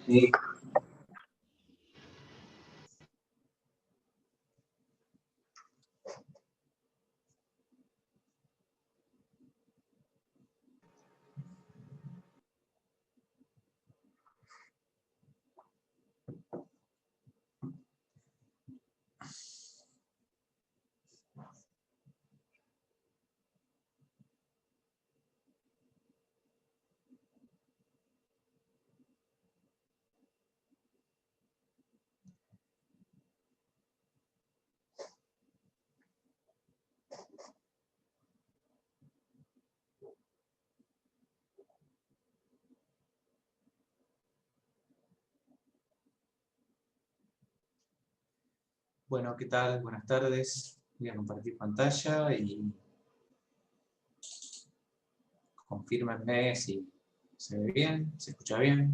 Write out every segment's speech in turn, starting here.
Sí. Bueno, ¿qué tal? Buenas tardes. Voy a compartir pantalla y confírmenme si se ve bien, se escucha bien.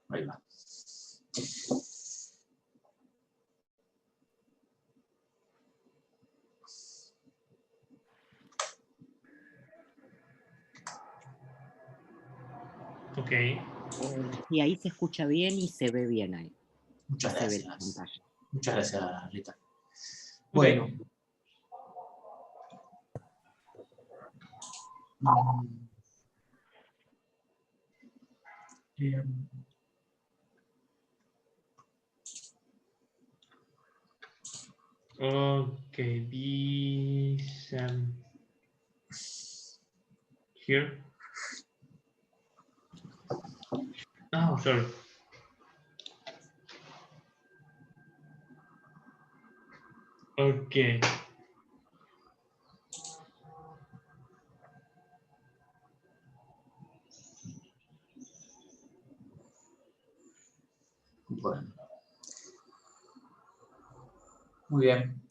Ahí va. Ok. Y ahí se escucha bien y se ve bien ahí. Muchas Se ve la gracias. pantalla. Muchas gracias, Rita. Ok. Bueno. Okay, these here. Oh, sorry. Okay. Bueno. Muy bien.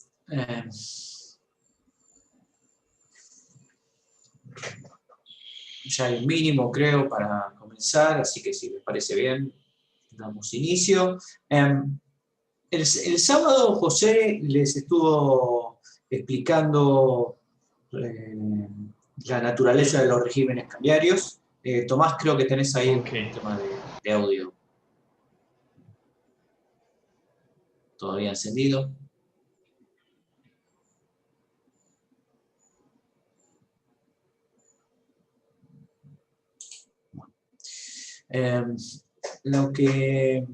Ya hay un mínimo, creo, para comenzar, así que si les parece bien, damos inicio. El sábado José les estuvo explicando la naturaleza de los regímenes cambiarios. Tomás, creo que tenés ahí un tema de audio todavía encendido. Lo que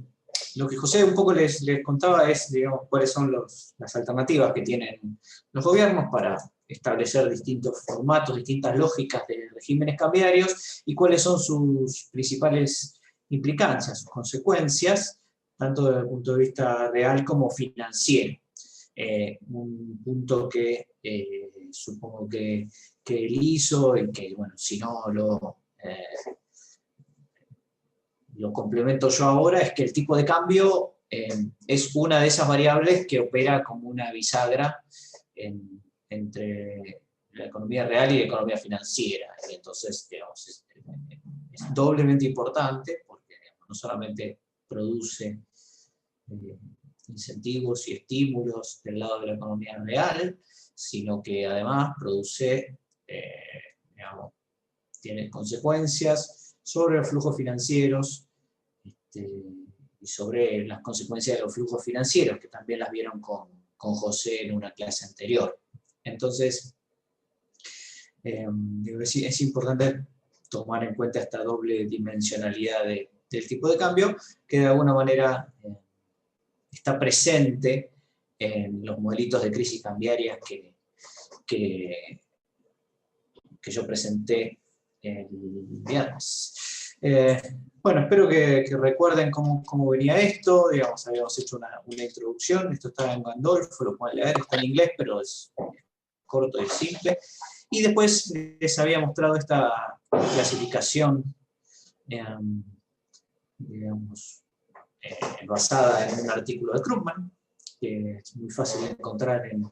José un poco les contaba es, digamos, cuáles son las alternativas que tienen los gobiernos para establecer distintos formatos, distintas lógicas de regímenes cambiarios y cuáles son sus principales implicancias, sus consecuencias, tanto desde el punto de vista real como financiero. Un punto que supongo que él hizo y que, bueno, si no lo complemento yo ahora, es que el tipo de cambio es una de esas variables que opera como una bisagra entre la economía real y la economía financiera. Y entonces, digamos, es doblemente importante porque, digamos, no solamente produce incentivos y estímulos del lado de la economía real, sino que además produce, digamos, tiene consecuencias sobre los flujos financieros y sobre las consecuencias de los flujos financieros, que también las vieron con José en una clase anterior. Entonces, es importante tomar en cuenta esta doble dimensionalidad del tipo de cambio, que de alguna manera está presente en los modelitos de crisis cambiarias que yo presenté el viernes. Bueno, espero que recuerden cómo venía esto. Digamos, habíamos hecho una introducción. Esto está en Gandolfo, lo pueden leer, está en inglés, pero es corto y simple. Y después les había mostrado esta clasificación, digamos, basada en un artículo de Krugman, que es muy fácil de encontrar en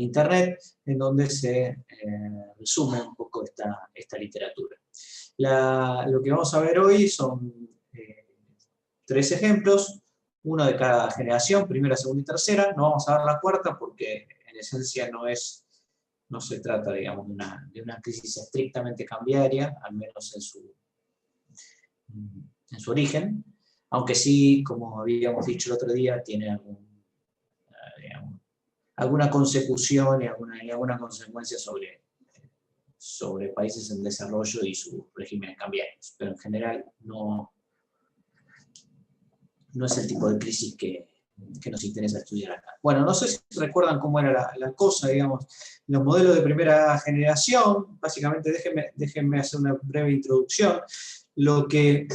internet, en donde se resume un poco esta literatura. Lo que vamos a ver hoy son 3 ejemplos, uno de cada generación, primera, segunda y tercera. No vamos a ver la cuarta porque en esencia no es no se trata, digamos, de una crisis estrictamente cambiaria, al menos en su origen, aunque sí, como habíamos dicho el otro día, tiene digamos, alguna consecución y alguna consecuencia sobre países en desarrollo y sus regímenes cambiarios, pero en general no es el tipo de crisis que nos interesa estudiar acá. Bueno, no sé si recuerdan cómo era la cosa, digamos, los modelos de primera generación, básicamente déjenme hacer una breve introducción. Lo que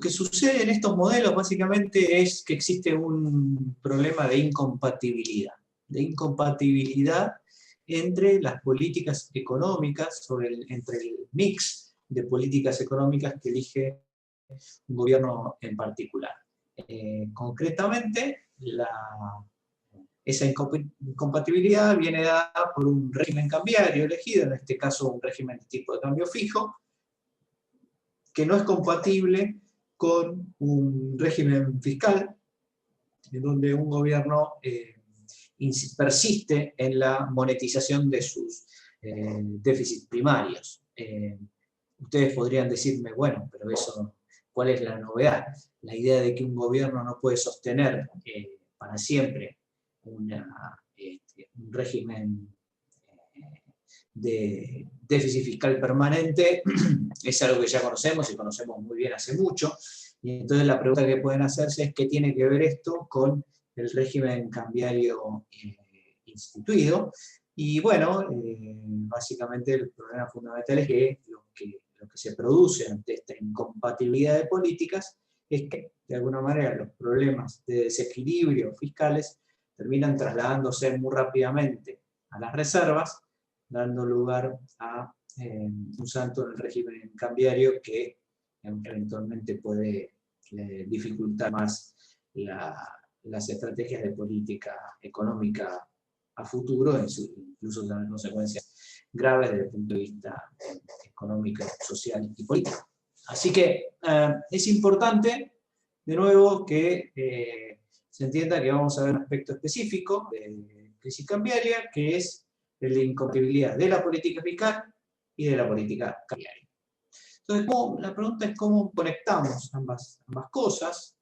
sucede en estos modelos básicamente es que existe un problema de incompatibilidad entre las políticas económicas, entre el mix de políticas económicas que elige un gobierno en particular. Concretamente, esa incompatibilidad viene dada por un régimen cambiario elegido, en este caso un régimen de tipo de cambio fijo, que no es compatible con un régimen fiscal, en donde un gobierno persiste en la monetización de sus déficits primarios. Ustedes podrían decirme, bueno, pero eso, ¿cuál es la novedad? La idea de que un gobierno no puede sostener para siempre un régimen de déficit fiscal permanente es algo que ya conocemos y conocemos muy bien hace mucho. Y entonces la pregunta que pueden hacerse es qué tiene que ver esto con el régimen cambiario instituido. Y bueno, básicamente el problema fundamental es que lo que se produce ante esta incompatibilidad de políticas es que, de alguna manera, los problemas de desequilibrio fiscales terminan trasladándose muy rápidamente a las reservas, dando lugar a un salto en el régimen cambiario que eventualmente puede dificultar más las estrategias de política económica a futuro, incluso tener consecuencias graves desde el punto de vista económico, social y político. Así que es importante, de nuevo, que se entienda que vamos a ver un aspecto específico de crisis cambiaria, que es el de incompatibilidad de la política fiscal y de la política cambiaria. Entonces, la pregunta es cómo conectamos ambas cosas.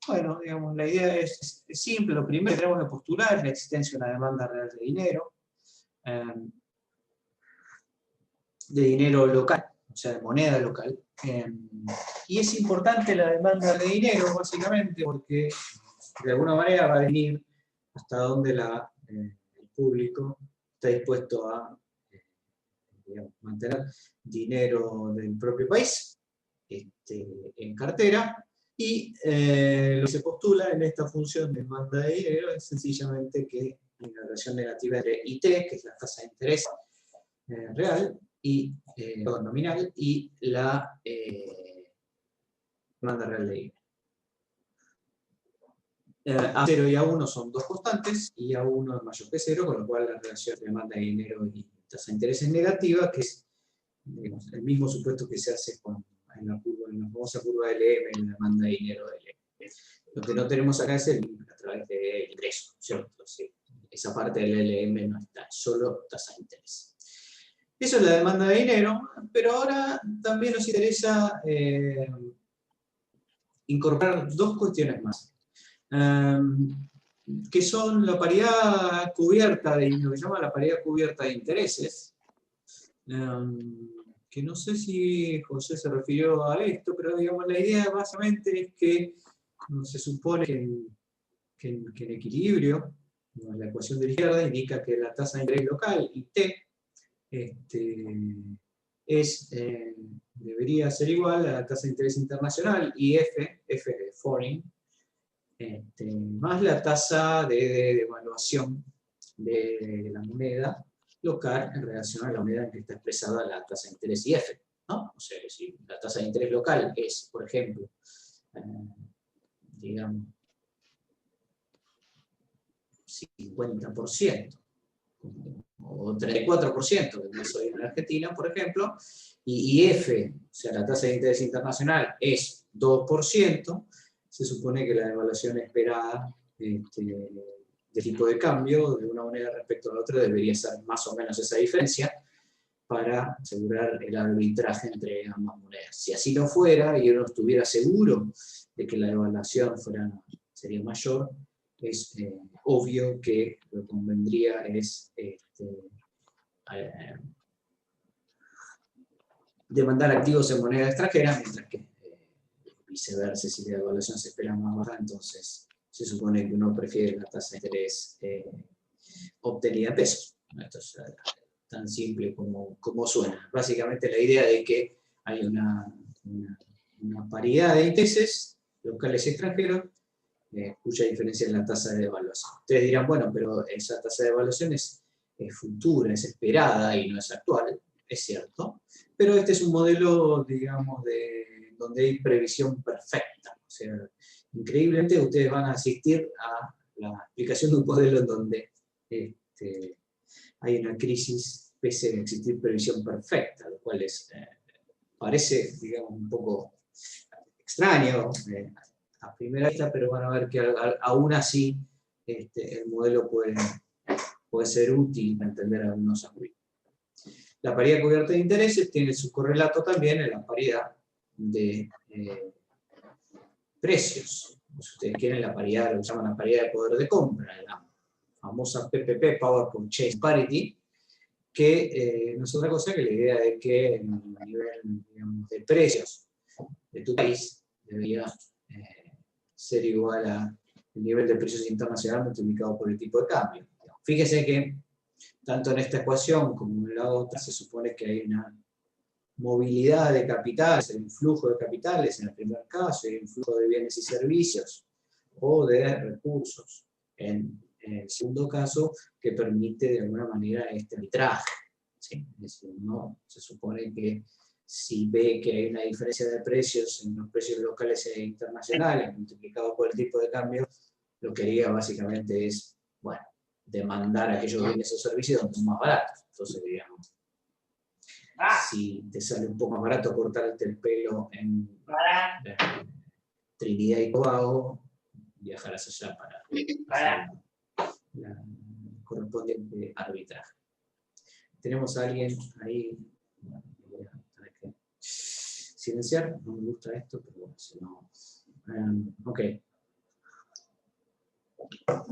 Bueno, digamos, la idea es simple. Lo primero que tenemos que postular es la existencia de una demanda real de dinero local, o sea, de moneda local. Y es importante la demanda de dinero, básicamente, porque de alguna manera va a definir hasta dónde el público está dispuesto a mantener dinero del propio país en cartera, y lo que se postula en esta función de demanda de dinero es sencillamente que hay una relación negativa entre IT, que es la tasa de interés real, y nominal, y la demanda real de dinero. A0 y A1 son dos constantes, y A1 es mayor que 0, con lo cual la relación de demanda de dinero y tasa de interés es negativa, que es, digamos, el mismo supuesto que se hace en la famosa curva LM, en la demanda de dinero de LM. Lo que no tenemos acá es el a través del ingreso, ¿cierto? Sí, esa parte del LM no está, solo tasa de interés. Eso es la demanda de dinero, pero ahora también nos interesa incorporar dos cuestiones más, que son la paridad cubierta, lo que se llama la paridad cubierta de intereses, que no sé si José se refirió a esto, pero digamos, la idea básicamente es que se supone que en equilibrio, la ecuación de la izquierda indica que la tasa de interés local, IT, debería ser igual a la tasa de interés internacional, IF, F de foreign, más la tasa de devaluación de la moneda local en relación a la moneda en que está expresada la tasa de interés IF, ¿no? O sea, si la tasa de interés local es, por ejemplo, digamos, 50%, o 34%, en el caso de la Argentina, por ejemplo, y IF, o sea, la tasa de interés internacional es 2%, se supone que la devaluación esperada de tipo de cambio, de una moneda respecto a la otra, debería ser más o menos esa diferencia para asegurar el arbitraje entre ambas monedas. Si así no fuera, y uno estuviera seguro de que la devaluación sería mayor, es obvio que lo que convendría es demandar activos en moneda extranjera, mientras que viceversa, si la devaluación se espera más baja, entonces se supone que uno prefiere la tasa de interés obtenida en pesos. Esto es tan simple como suena. Básicamente la idea de que hay una paridad de intereses locales y extranjeros, cuya diferencia es la tasa de devaluación. Ustedes dirán, bueno, pero esa tasa de devaluación es futura, es esperada y no es actual. Es cierto, pero este es un modelo, digamos, donde hay previsión perfecta. O sea, increíblemente ustedes van a asistir a la explicación de un modelo en donde hay una crisis pese a existir previsión perfecta, lo cual parece, digamos, un poco extraño a primera vista, pero van a ver que aún así el modelo puede ser útil para entender algunos aspectos. La paridad cubierta de intereses tiene su correlato también en la paridad de precios. Si ustedes quieren, la paridad, lo que llaman la paridad de poder de compra, la famosa PPP, Power Purchase Parity, que no es otra cosa que la idea de que el nivel, digamos, de precios de tu país debería ser igual al nivel de precios internacional multiplicado por el tipo de cambio. Fíjese que tanto en esta ecuación como en la otra se supone que hay una movilidad de capitales, un flujo de capitales en el primer caso, y un flujo de bienes y servicios, o de recursos en el segundo caso, que permite de alguna manera este arbitraje. ¿Sí? Es decir, ¿no? Se supone que si ve que hay una diferencia de precios en los precios locales e internacionales, multiplicado por el tipo de cambio, lo que haría básicamente es, bueno, demandar aquellos bienes o servicios donde son más baratos. Entonces, digamos, si te sale un poco más barato cortarte el pelo en Trinidad y Tobago, viajarás allá para la correspondiente arbitraje. Tenemos a alguien ahí, voy a tener que silenciar, no me gusta esto, pero bueno, si no... ok.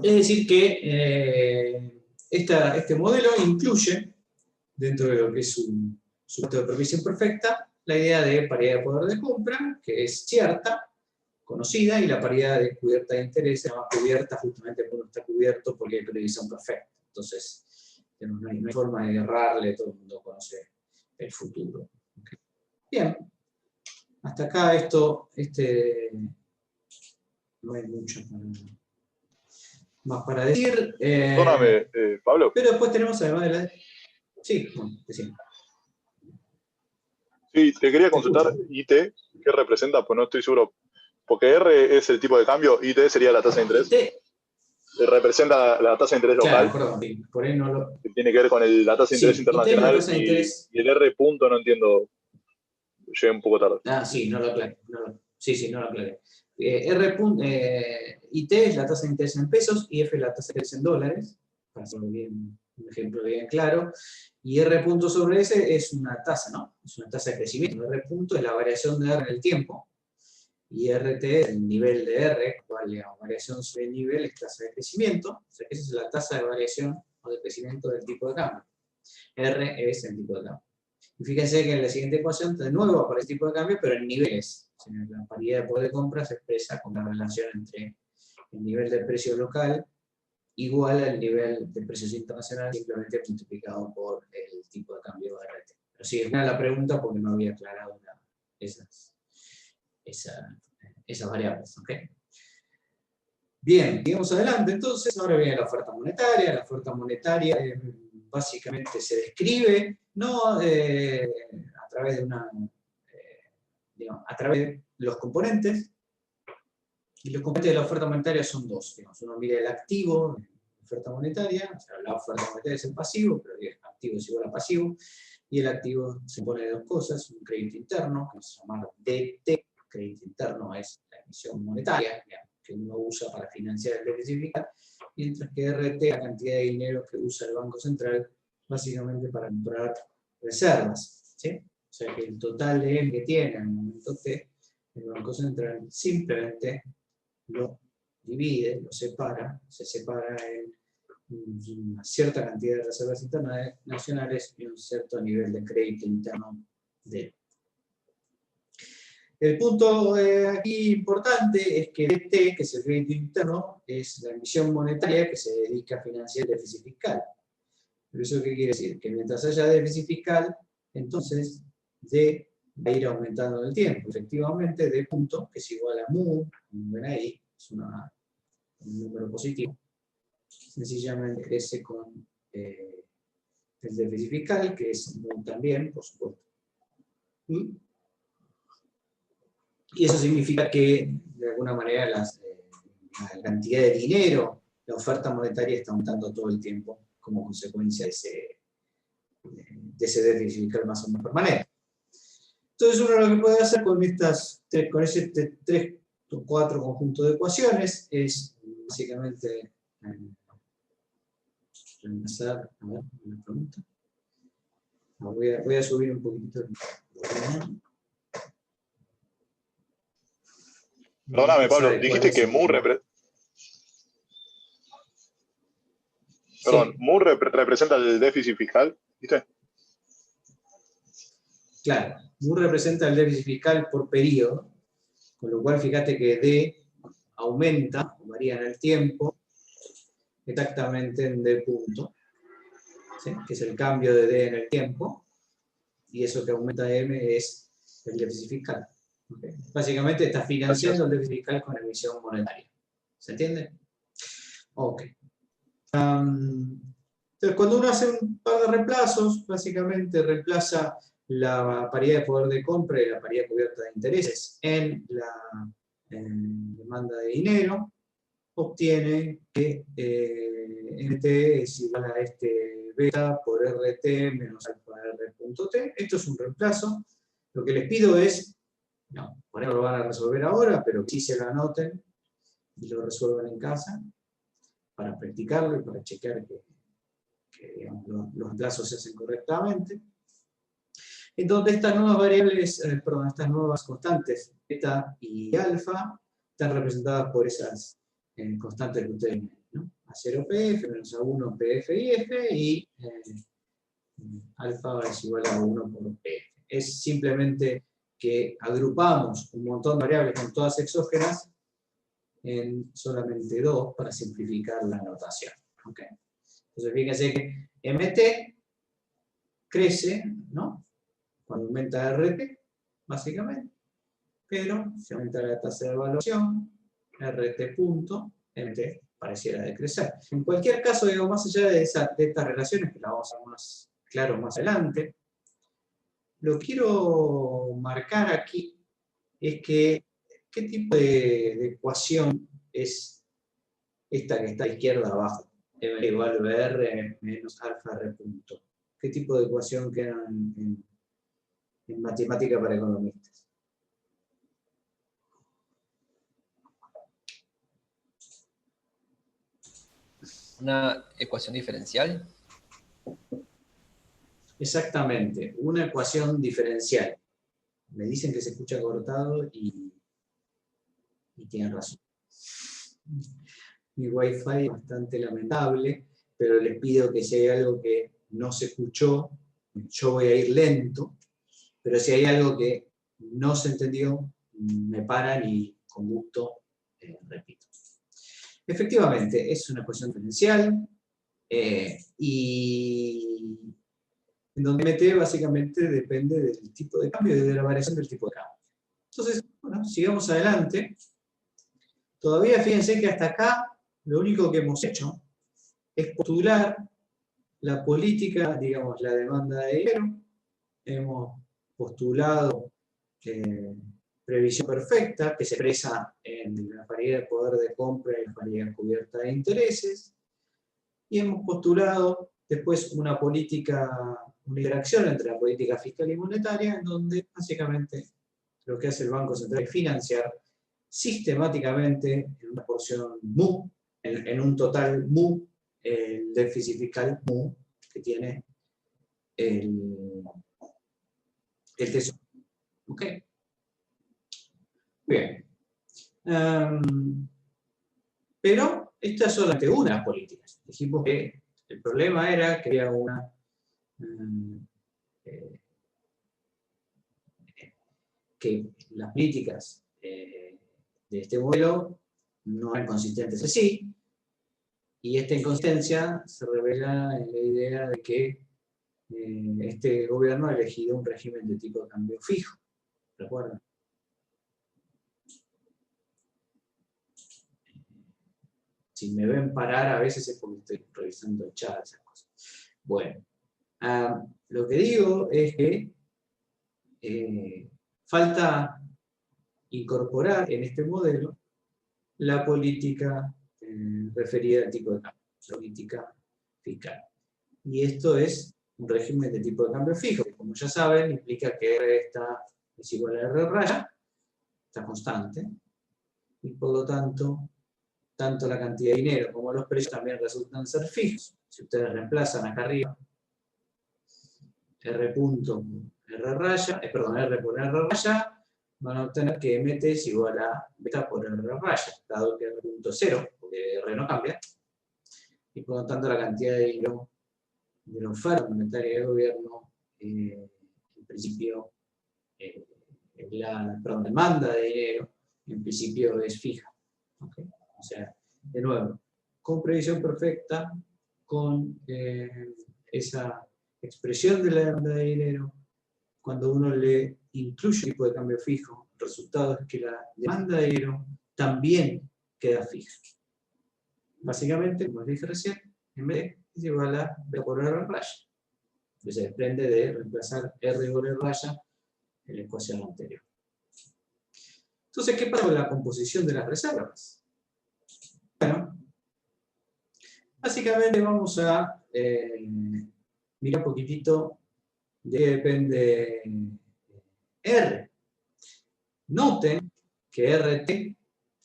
Es decir que este modelo incluye, dentro de lo que es un método de previsión perfecta, la idea de paridad de poder de compra, que es cierta, conocida, y la paridad de cubierta de interés se llama cubierta justamente porque no está cubierto porque hay previsión perfecta. Entonces, no hay forma de errarle, todo el mundo conoce el futuro. ¿Okay? Bien, hasta acá no hay mucho más para decir. Perdóname, Pablo. Pero después tenemos además de la... Sí, bueno, decimos. Sí, te quería consultar IT, ¿qué representa? Pues no estoy seguro. Porque R es el tipo de cambio, IT sería la tasa de interés. IT, representa la tasa de interés local. claro, perdón, sí, por ahí no lo... Que tiene que ver con la tasa de interés Sí, internacional. IT es la tasa de interés... Y el R punto no entiendo. Llegué un poco tarde. Ah, sí, no lo aclaré. Sí, no lo aclaré. IT es la tasa de interés en pesos, y F es la tasa de interés en dólares, para hacerlo bien, un ejemplo bien claro. Y R punto sobre S es una tasa, ¿no? Es una tasa de crecimiento. R punto es la variación de R en el tiempo, y RT es el nivel de R, cual la variación sobre el nivel es tasa de crecimiento. O sea que esa es la tasa de variación o de crecimiento del tipo de cambio. R es el tipo de cambio. Y fíjense que en la siguiente ecuación de nuevo aparece el tipo de cambio, pero en niveles. O sea, la paridad de poder de compra se expresa con la relación entre el nivel de precio local igual al nivel de precios internacionales, simplemente multiplicado por el tipo de cambio de RT. Pero sí, es la pregunta porque no había aclarado esas variables. ¿Okay? Bien, sigamos adelante entonces. Ahora viene la oferta monetaria. La oferta monetaria básicamente se describe no a través de a través de los componentes. Y los componentes de la oferta monetaria son dos. Digamos, uno mide el activo de la oferta monetaria, o sea, la oferta monetaria es el pasivo, pero el activo es igual a pasivo, y el activo se compone de dos cosas: un crédito interno, que se llama DT. Crédito interno es la emisión monetaria, digamos, que uno usa para financiar el déficit fiscal, mientras que RT es la cantidad de dinero que usa el Banco Central básicamente para comprar reservas, ¿sí? O sea que el total de M que tiene en el momento T, el Banco Central simplemente lo divide, lo separa, se separa en una cierta cantidad de reservas internacionales y un cierto nivel de crédito interno de él. El punto aquí importante es que DT, que es el crédito interno, es la emisión monetaria que se dedica a financiar el déficit fiscal. ¿Pero eso qué quiere decir? Que mientras haya déficit fiscal, entonces D va a ir aumentando en el tiempo. Efectivamente, D punto, que es igual a mu, como ven ahí, es un número positivo, sencillamente crece con el déficit fiscal, que es mu también, por supuesto. Y eso significa que, de alguna manera, la cantidad de dinero, la oferta monetaria está aumentando todo el tiempo como consecuencia de ese déficit fiscal más o menos permanente. Entonces uno lo que puede hacer con ese 3 o 4 conjuntos de ecuaciones es básicamente reemplazar, a ver, una pregunta. Voy a subir un poquitito. Perdóname, Pablo, dijiste que mu representa el déficit fiscal, ¿viste? Claro, mu representa el déficit fiscal por periodo, con lo cual fíjate que D aumenta, o varía en el tiempo, exactamente en D punto, ¿sí? Que es el cambio de D en el tiempo, y eso que aumenta M es el déficit fiscal. ¿Okay? Básicamente está financiando el déficit fiscal con emisión monetaria. ¿Se entiende? Ok. Entonces, cuando uno hace un par de reemplazos, básicamente reemplaza la paridad de poder de compra y la paridad cubierta de intereses en la demanda de dinero, obtiene que NT es igual a este beta por RT menos alfa R punto T. Esto es un reemplazo. Lo que les pido es, no, por eso lo van a resolver ahora, pero que sí se lo anoten y lo resuelvan en casa para practicarlo y para chequear que digamos, los reemplazos se hacen correctamente. En donde estas nuevas variables, estas nuevas constantes, beta y alfa, están representadas por esas constantes que ustedes ven, ¿no? A0 PF menos A1 PF y F, y alfa es igual a 1 por PF. Es simplemente que agrupamos un montón de variables con todas exógenas en solamente 2 para simplificar la notación. ¿Okay? Entonces fíjense que MT crece, ¿no? Cuando aumenta RT, básicamente, pero si aumenta la tasa de evaluación, RT punto, MT pareciera decrecer. En cualquier caso, digo, más allá de estas relaciones, que las vamos a ver más claro más adelante, lo que quiero marcar aquí es que qué tipo de ecuación es esta que está a la izquierda abajo, M igual a BR menos alfa R punto. ¿Qué tipo de ecuación queda en matemática para economistas? ¿Una ecuación diferencial? Exactamente, una ecuación diferencial. Me dicen que se escucha cortado y tienen razón. Mi Wi-Fi es bastante lamentable, pero les pido que si hay algo que no se escuchó, yo voy a ir lento, pero si hay algo que no se entendió, me paran y con gusto repito. Efectivamente, es una ecuación diferencial y en donde MT básicamente depende del tipo de cambio y de la variación del tipo de cambio. Entonces, bueno, sigamos adelante. Todavía fíjense que hasta acá lo único que hemos hecho es postular la política, digamos, la demanda de dinero. Hemos postulado previsión perfecta, que se expresa en la paridad de poder de compra y la paridad cubierta de intereses. Y hemos postulado después una interacción entre la política fiscal y monetaria, en donde básicamente lo que hace el Banco Central es financiar sistemáticamente en una porción mu en un total mu, el déficit fiscal mu que tiene el Tesoro. ¿Ok? Bien. Pero esta es solamente una de las políticas. Dijimos que el problema era que había una que las políticas de este modelo no eran consistentes en sí, y esta inconsistencia se revela en la idea de que este gobierno ha elegido un régimen de tipo de cambio fijo. ¿Recuerdan? Si me ven parar a veces es porque estoy revisando el chat, esas cosas. Bueno, lo que digo es que falta incorporar en este modelo la política referida al tipo de cambio, la política fiscal. Y esto es un régimen de tipo de cambio fijo, que como ya saben implica que R es igual a R raya, está constante, y por lo tanto, tanto la cantidad de dinero como los precios también resultan ser fijos. Si ustedes reemplazan acá arriba R punto R raya, R por R raya, van a obtener que MT es igual a beta por R raya, dado que R punto 0, porque R no cambia, y por lo tanto la cantidad de dinero de la oferta monetaria del gobierno, en principio, la demanda de dinero, en principio es fija. ¿Okay? O sea, de nuevo, con previsión perfecta, con esa expresión de la demanda de dinero, cuando uno le incluye un tipo de cambio fijo, el resultado es que la demanda de dinero también queda fija. Básicamente, como les dije recién, MD es igual a B por R raya, que se desprende de reemplazar R por R raya en la ecuación anterior. Entonces, ¿qué pasa con la composición de las reservas? Bueno, básicamente vamos a mirar un poquitito de qué depende R. Noten que RT,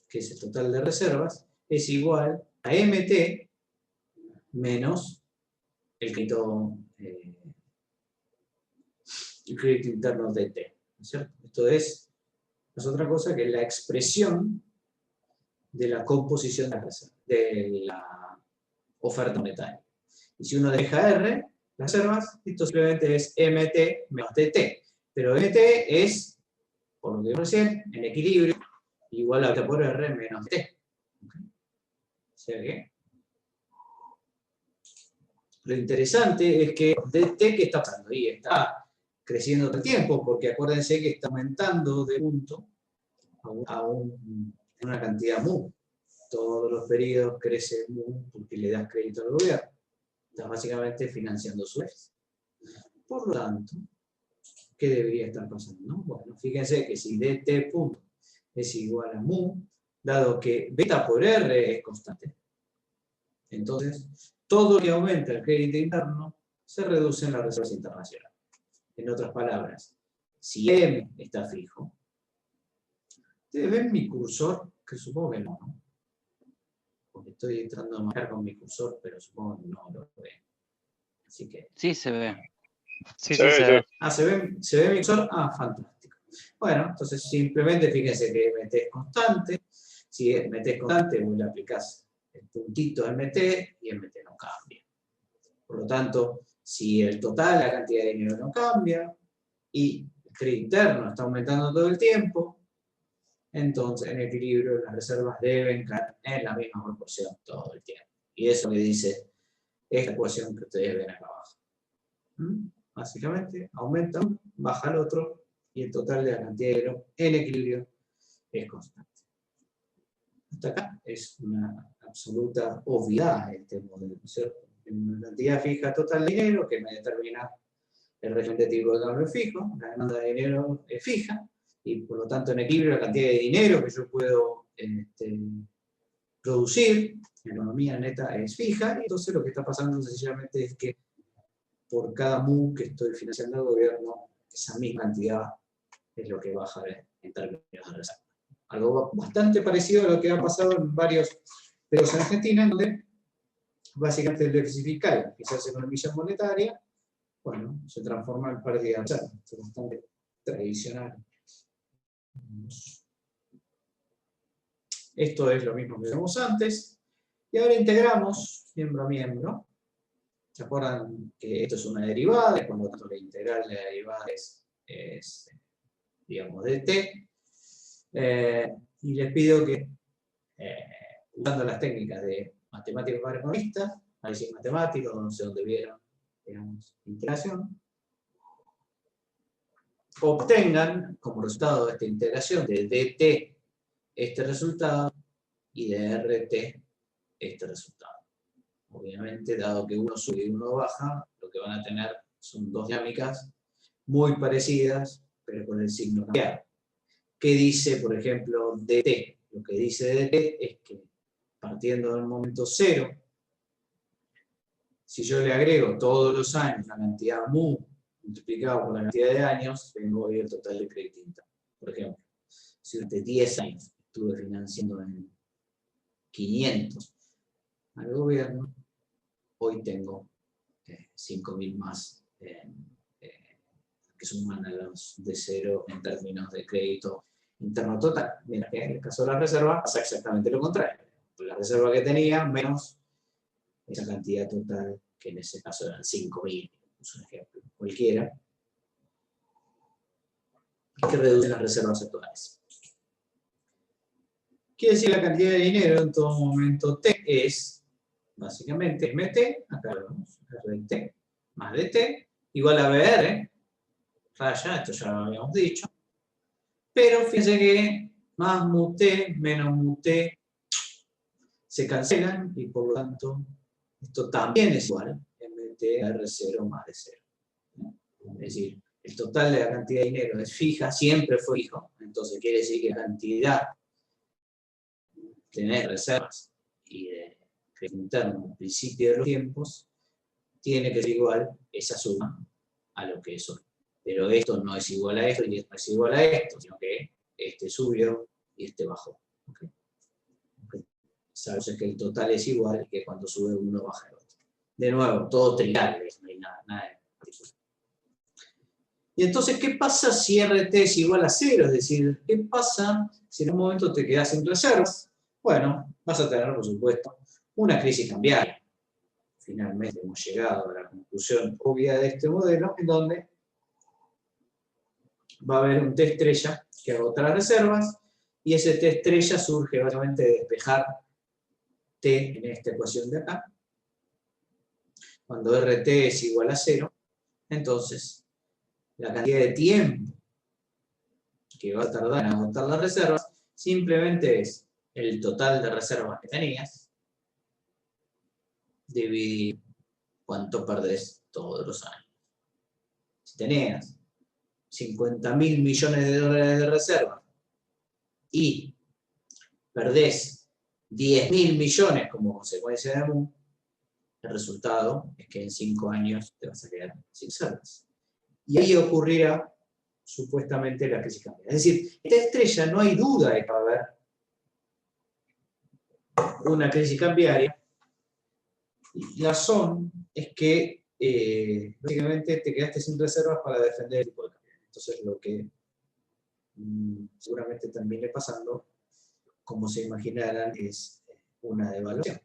que es el total de reservas, es igual a MT menos el crédito interno de T. ¿No es cierto? Esto no es otra cosa que la expresión de la composición de la oferta monetaria. Y si uno deja R, las reservas, esto simplemente es MT menos TT. Pero MT es, por lo que dije recién, en equilibrio, igual a beta por R menos T. ¿Okay? O sea que lo interesante es que DT que está pasando y está creciendo todo el tiempo, porque acuérdense que está aumentando de punto a una cantidad mu. Todos los periodos crece mu porque le das crédito al gobierno. Estás básicamente financiando su déficit. Por lo tanto, ¿qué debería estar pasando? Bueno, fíjense que si DT punto es igual a mu, dado que beta por R es constante, entonces todo lo que aumenta el crédito interno se reduce en las reservas internacionales. En otras palabras, si M está fijo, ¿ustedes ven mi cursor? Que supongo que no, ¿no? Porque estoy entrando a marcar con mi cursor, pero supongo que no lo ven. Así que... Sí, se ve. Sí, Se ve, se ve. Ah, ¿se ve mi cursor? Ah, fantástico. Bueno, entonces simplemente fíjense que MT es constante. Si MT es constante, vos le aplicás el puntito MT y MT no cambia. Por lo tanto, si el total, la cantidad de dinero no cambia, y el crédito interno está aumentando todo el tiempo, entonces en equilibrio las reservas deben caer en la misma proporción todo el tiempo. Y eso le dice esta ecuación que ustedes ven acá abajo. Básicamente, aumenta uno, baja el otro, y el total de la cantidad de dinero en equilibrio es constante. Hasta acá es una absoluta obviedad este modelo, ¿cierto? Una cantidad fija total de dinero que me determina el régimen de tipo de cambio fijo, la demanda de dinero es fija, y por lo tanto en equilibrio la cantidad de dinero que yo puedo producir, la economía neta es fija, y entonces lo que está pasando sencillamente es que por cada mu que estoy financiando al gobierno, esa misma cantidad es lo que baja en términos de reserva. Algo bastante parecido a lo que ha pasado en varios pero en Argentina, donde básicamente el déficit fiscal que se hace con la emisión monetaria, bueno, se transforma en pérdida de reserva. Esto es bastante tradicional. Esto es lo mismo que vimos antes. Y ahora integramos miembro a miembro. ¿Se acuerdan que esto es una derivada? Y por lo tanto la integral de la derivada es digamos, dt. Y les pido que, usando las técnicas de matemáticas para economistas, análisis matemático, no sé dónde vieron, digamos, integración, obtengan como resultado de esta integración de dt este resultado y de rt este resultado. Obviamente, dado que uno sube y uno baja, lo que van a tener son dos dinámicas muy parecidas, pero con el signo cambiado. ¿Qué dice, por ejemplo, dt? Lo que dice dt es que, partiendo del momento cero, si yo le agrego todos los años la cantidad mu multiplicado por la cantidad de años, tengo hoy el total de crédito interno. Por ejemplo, si durante 10 años estuve financiando en 500 al gobierno, hoy tengo 5.000 más que suman a los de cero en términos de crédito interno total. Mira que en el caso de la reserva pasa exactamente lo contrario. La reserva que tenía menos esa cantidad total, que en ese caso eran 5.000, es un ejemplo cualquiera, que reduce las reservas actuales. Quiere decir la cantidad de dinero en todo momento t es, básicamente, mt, acá lo vemos, rt más dt, igual a br, raya, esto ya lo habíamos dicho, pero fíjense que más mu t menos mu t se cancelan y por lo tanto esto también es igual mt a r0 más d0. Es decir, el total de la cantidad de dinero es fija, siempre fue fijo, entonces quiere decir que la cantidad de tener reservas y de crédito interno al principio de los tiempos tiene que ser igual esa suma a lo que es hoy. Pero esto no es igual a esto y esto no es igual a esto, sino que este subió y este bajó. ¿Okay? Sabes que el total es igual que cuando sube uno baja el otro. De nuevo, todo trivial, no hay nada de particular. Y entonces, ¿qué pasa si RT es igual a 0? Es decir, ¿qué pasa si en un momento te quedas sin reservas? Bueno, vas a tener, por supuesto, una crisis cambiaria. Finalmente hemos llegado a la conclusión obvia de este modelo, en donde va a haber un T estrella que agota las reservas, y ese T estrella surge básicamente de despejar T en esta ecuación de acá. Cuando RT es igual a 0, entonces la cantidad de tiempo que va a tardar en agotar las reservas simplemente es el total de reservas que tenías dividir cuánto perdés todos los años. Si tenías 50.000 millones de dólares de reserva y perdés 10.000 millones como consecuencia de mu, el resultado es que en 5 años te vas a quedar sin reservas. Y ahí ocurrirá supuestamente la crisis cambiaria. Es decir, esta estrella no hay duda de que va a haber una crisis cambiaria. Y la razón es que básicamente te quedaste sin reservas para defender el tipo de cambio. Entonces lo que seguramente termine pasando, como se imaginarán, es una devaluación.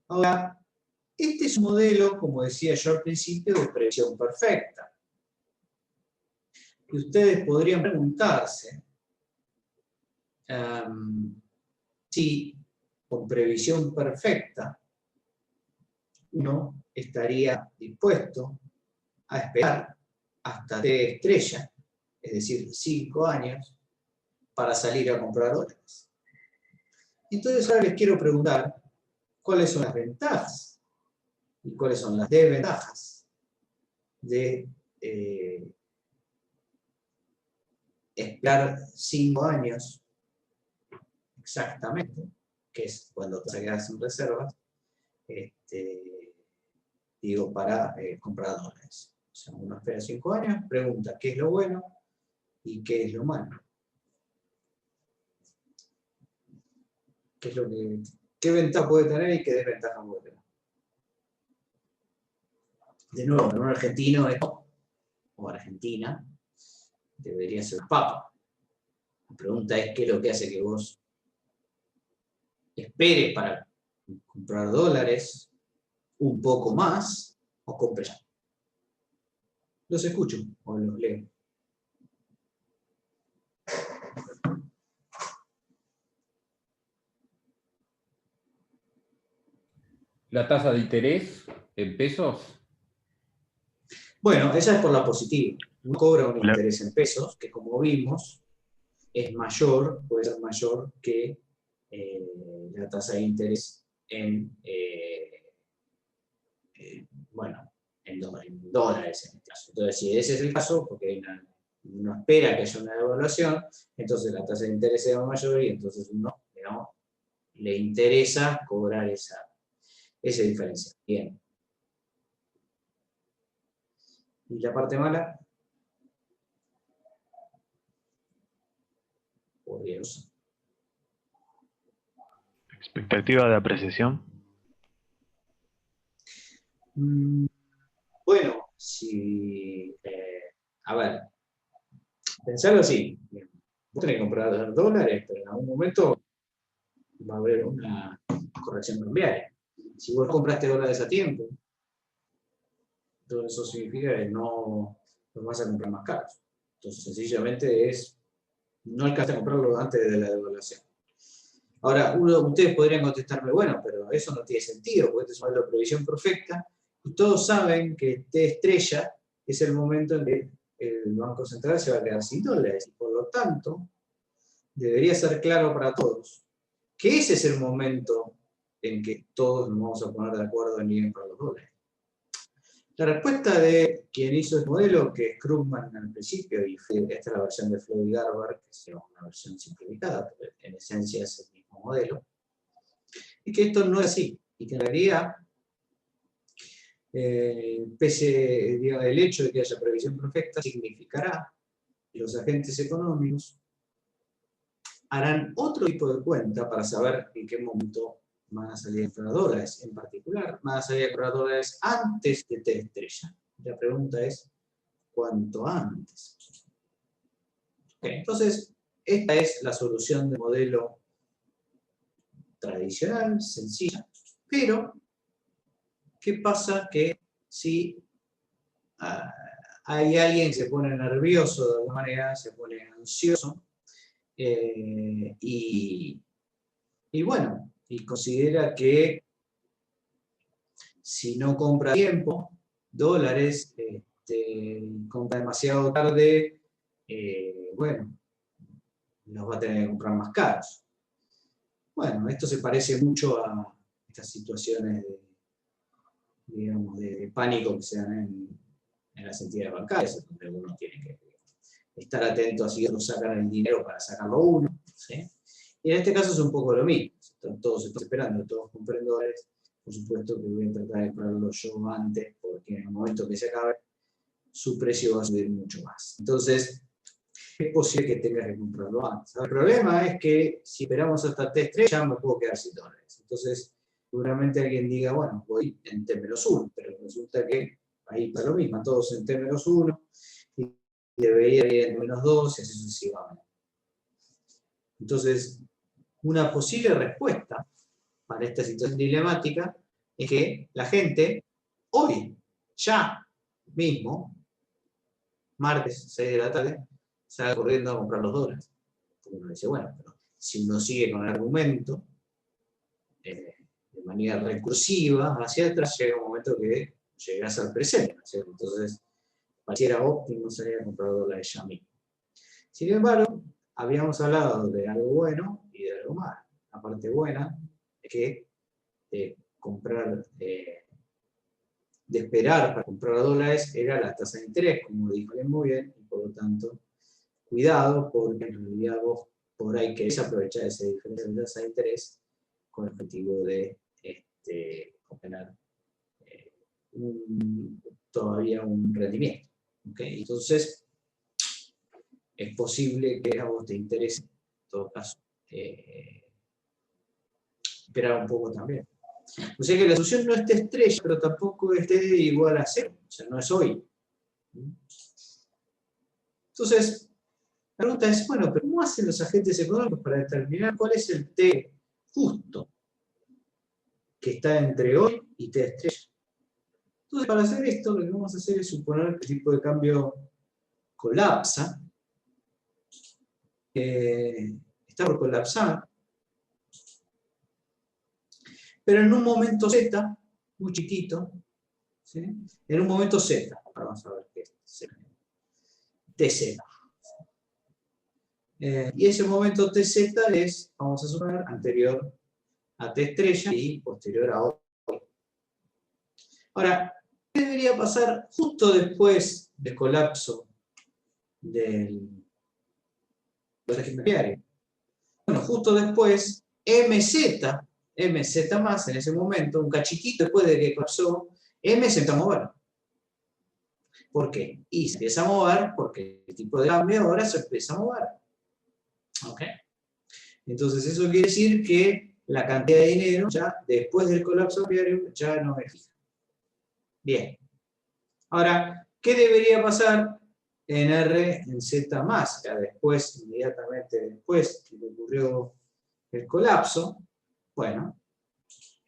Ahora, este es un modelo, como decía yo al principio, de previsión perfecta. Y ustedes podrían preguntarse si con previsión perfecta uno estaría dispuesto a esperar hasta T estrella, es decir, 5 años, para salir a comprar dólares. Entonces ahora les quiero preguntar cuáles son las ventajas y cuáles son las desventajas de esperar 5 años exactamente, que es cuando te quedas sin reservas, digo, para comprar dólares. O sea, uno espera 5 años, pregunta qué es lo bueno y qué es lo malo. ¿Qué es lo que qué ventaja puede tener y qué desventaja puede tener. De nuevo, en un argentino o Argentina debería ser papa. La pregunta es qué es lo que hace que vos esperes para comprar dólares un poco más o compres ya. Los escucho o los leo. La tasa de interés en pesos. Bueno, esa es por la positiva. Uno cobra un interés en pesos, que como vimos, es mayor, puede ser mayor que la tasa de interés en, bueno, en dólares en este caso. Entonces, si ese es el caso, porque uno espera que haya una devaluación, entonces la tasa de interés sea mayor y entonces uno, digamos, le interesa cobrar esa diferencia. Bien. ¿Y la parte mala? Por Dios. Expectativa de apreciación. Bueno, si... a ver, pensarlo así. Vos tenés que comprar dólares, pero en algún momento va a haber una corrección cambiaria. Si vos compraste dólares a tiempo, entonces eso significa que no los vas a comprar más caros. Entonces, sencillamente no alcanza a comprarlo antes de la devaluación. Ahora, ustedes podrían contestarme, bueno, pero eso no tiene sentido, porque este es un modelo de previsión perfecta, y todos saben que T estrella es el momento en que el Banco Central se va a quedar sin dólares, y por lo tanto, debería ser claro para todos que ese es el momento en que todos nos vamos a poner de acuerdo en ir para los dólares. La respuesta de quien hizo el modelo, que es Krugman al principio, y esta es la versión de Floyd Garber, que es una versión simplificada, pero en esencia es el mismo modelo, es que esto no es así, y que en realidad, digamos, el hecho de que haya previsión perfecta significará que los agentes económicos harán otro tipo de cuenta para saber en qué momento van a salir a comprar dólares. En particular, van a salir a comprar dólares antes de T estrella. La pregunta es, ¿cuánto antes? Okay, entonces, esta es la solución del modelo tradicional, sencilla, pero ¿qué pasa que si hay alguien que se pone nervioso de alguna manera, se pone ansioso, y bueno, y considera que si no compra a tiempo dólares, compra demasiado tarde, bueno, los va a tener que comprar más caros. Bueno, esto se parece mucho a estas situaciones de pánico que se dan en las entidades bancarias, donde uno tiene que estar atento a si otros sacan el dinero para sacarlo uno, ¿sí? Y en este caso es un poco lo mismo. Todos están esperando, todos compran dólares. Por supuesto que voy a tratar de comprarlo yo antes, porque en el momento que se acabe, su precio va a subir mucho más. Entonces, es posible que tengas que comprarlo antes. El problema es que si esperamos hasta T estrella, me puedo quedar sin dólares. Entonces, seguramente alguien diga, bueno, voy en T-1, pero resulta que ahí para lo mismo, todos en T-1, y debería ir en T-2 y así sucesivamente. Entonces, una posible respuesta para esta situación dilemática es que la gente hoy, ya mismo, martes 6 de la tarde, salga corriendo a comprar los dólares. Porque uno dice, bueno, pero si uno sigue con el argumento de manera recursiva hacia atrás, llega un momento que llegas al presente, ¿cierto? Entonces, pareciera óptimo salir a comprar dólares ya mismo. Sin embargo, habíamos hablado de algo bueno y de algo malo. La parte buena es que de esperar para comprar dólares era la tasa de interés, como dijo muy bien, y por lo tanto, cuidado, porque en realidad vos por ahí querés aprovechar esa diferencia de tasa de interés con el objetivo de obtener todavía un rendimiento. ¿Okay? Entonces, es posible que a vos te interese, en todo caso, esperar un poco también. O sea que la solución no es T estrella, pero tampoco es T igual a 0. O sea, no es hoy. Entonces, la pregunta es, bueno, pero ¿cómo hacen los agentes económicos para determinar cuál es el T justo que está entre hoy y T estrella? Entonces, para hacer esto, lo que vamos a hacer es suponer que el tipo de cambio colapsa, está por colapsar, pero en un momento Z, muy chiquito, ¿sí? En un momento Z, ahora vamos a ver qué es Z. TZ. Y ese momento TZ es, vamos a suponer, anterior a T estrella y posterior a hoy. Ahora, ¿qué debería pasar justo después del colapso del régimen cambiario? Bueno, justo después, MZ más en ese momento, un cachitito después de que colapsó, M se empieza a mover. ¿Por qué? Y se empieza a mover porque el tipo de cambio ahora se empieza a mover. ¿Ok? Entonces eso quiere decir que la cantidad de dinero ya después del colapso cambiario ya no es fija. Bien. Ahora, ¿qué debería pasar en R en Z más? Ya después, inmediatamente después que ocurrió el colapso, bueno,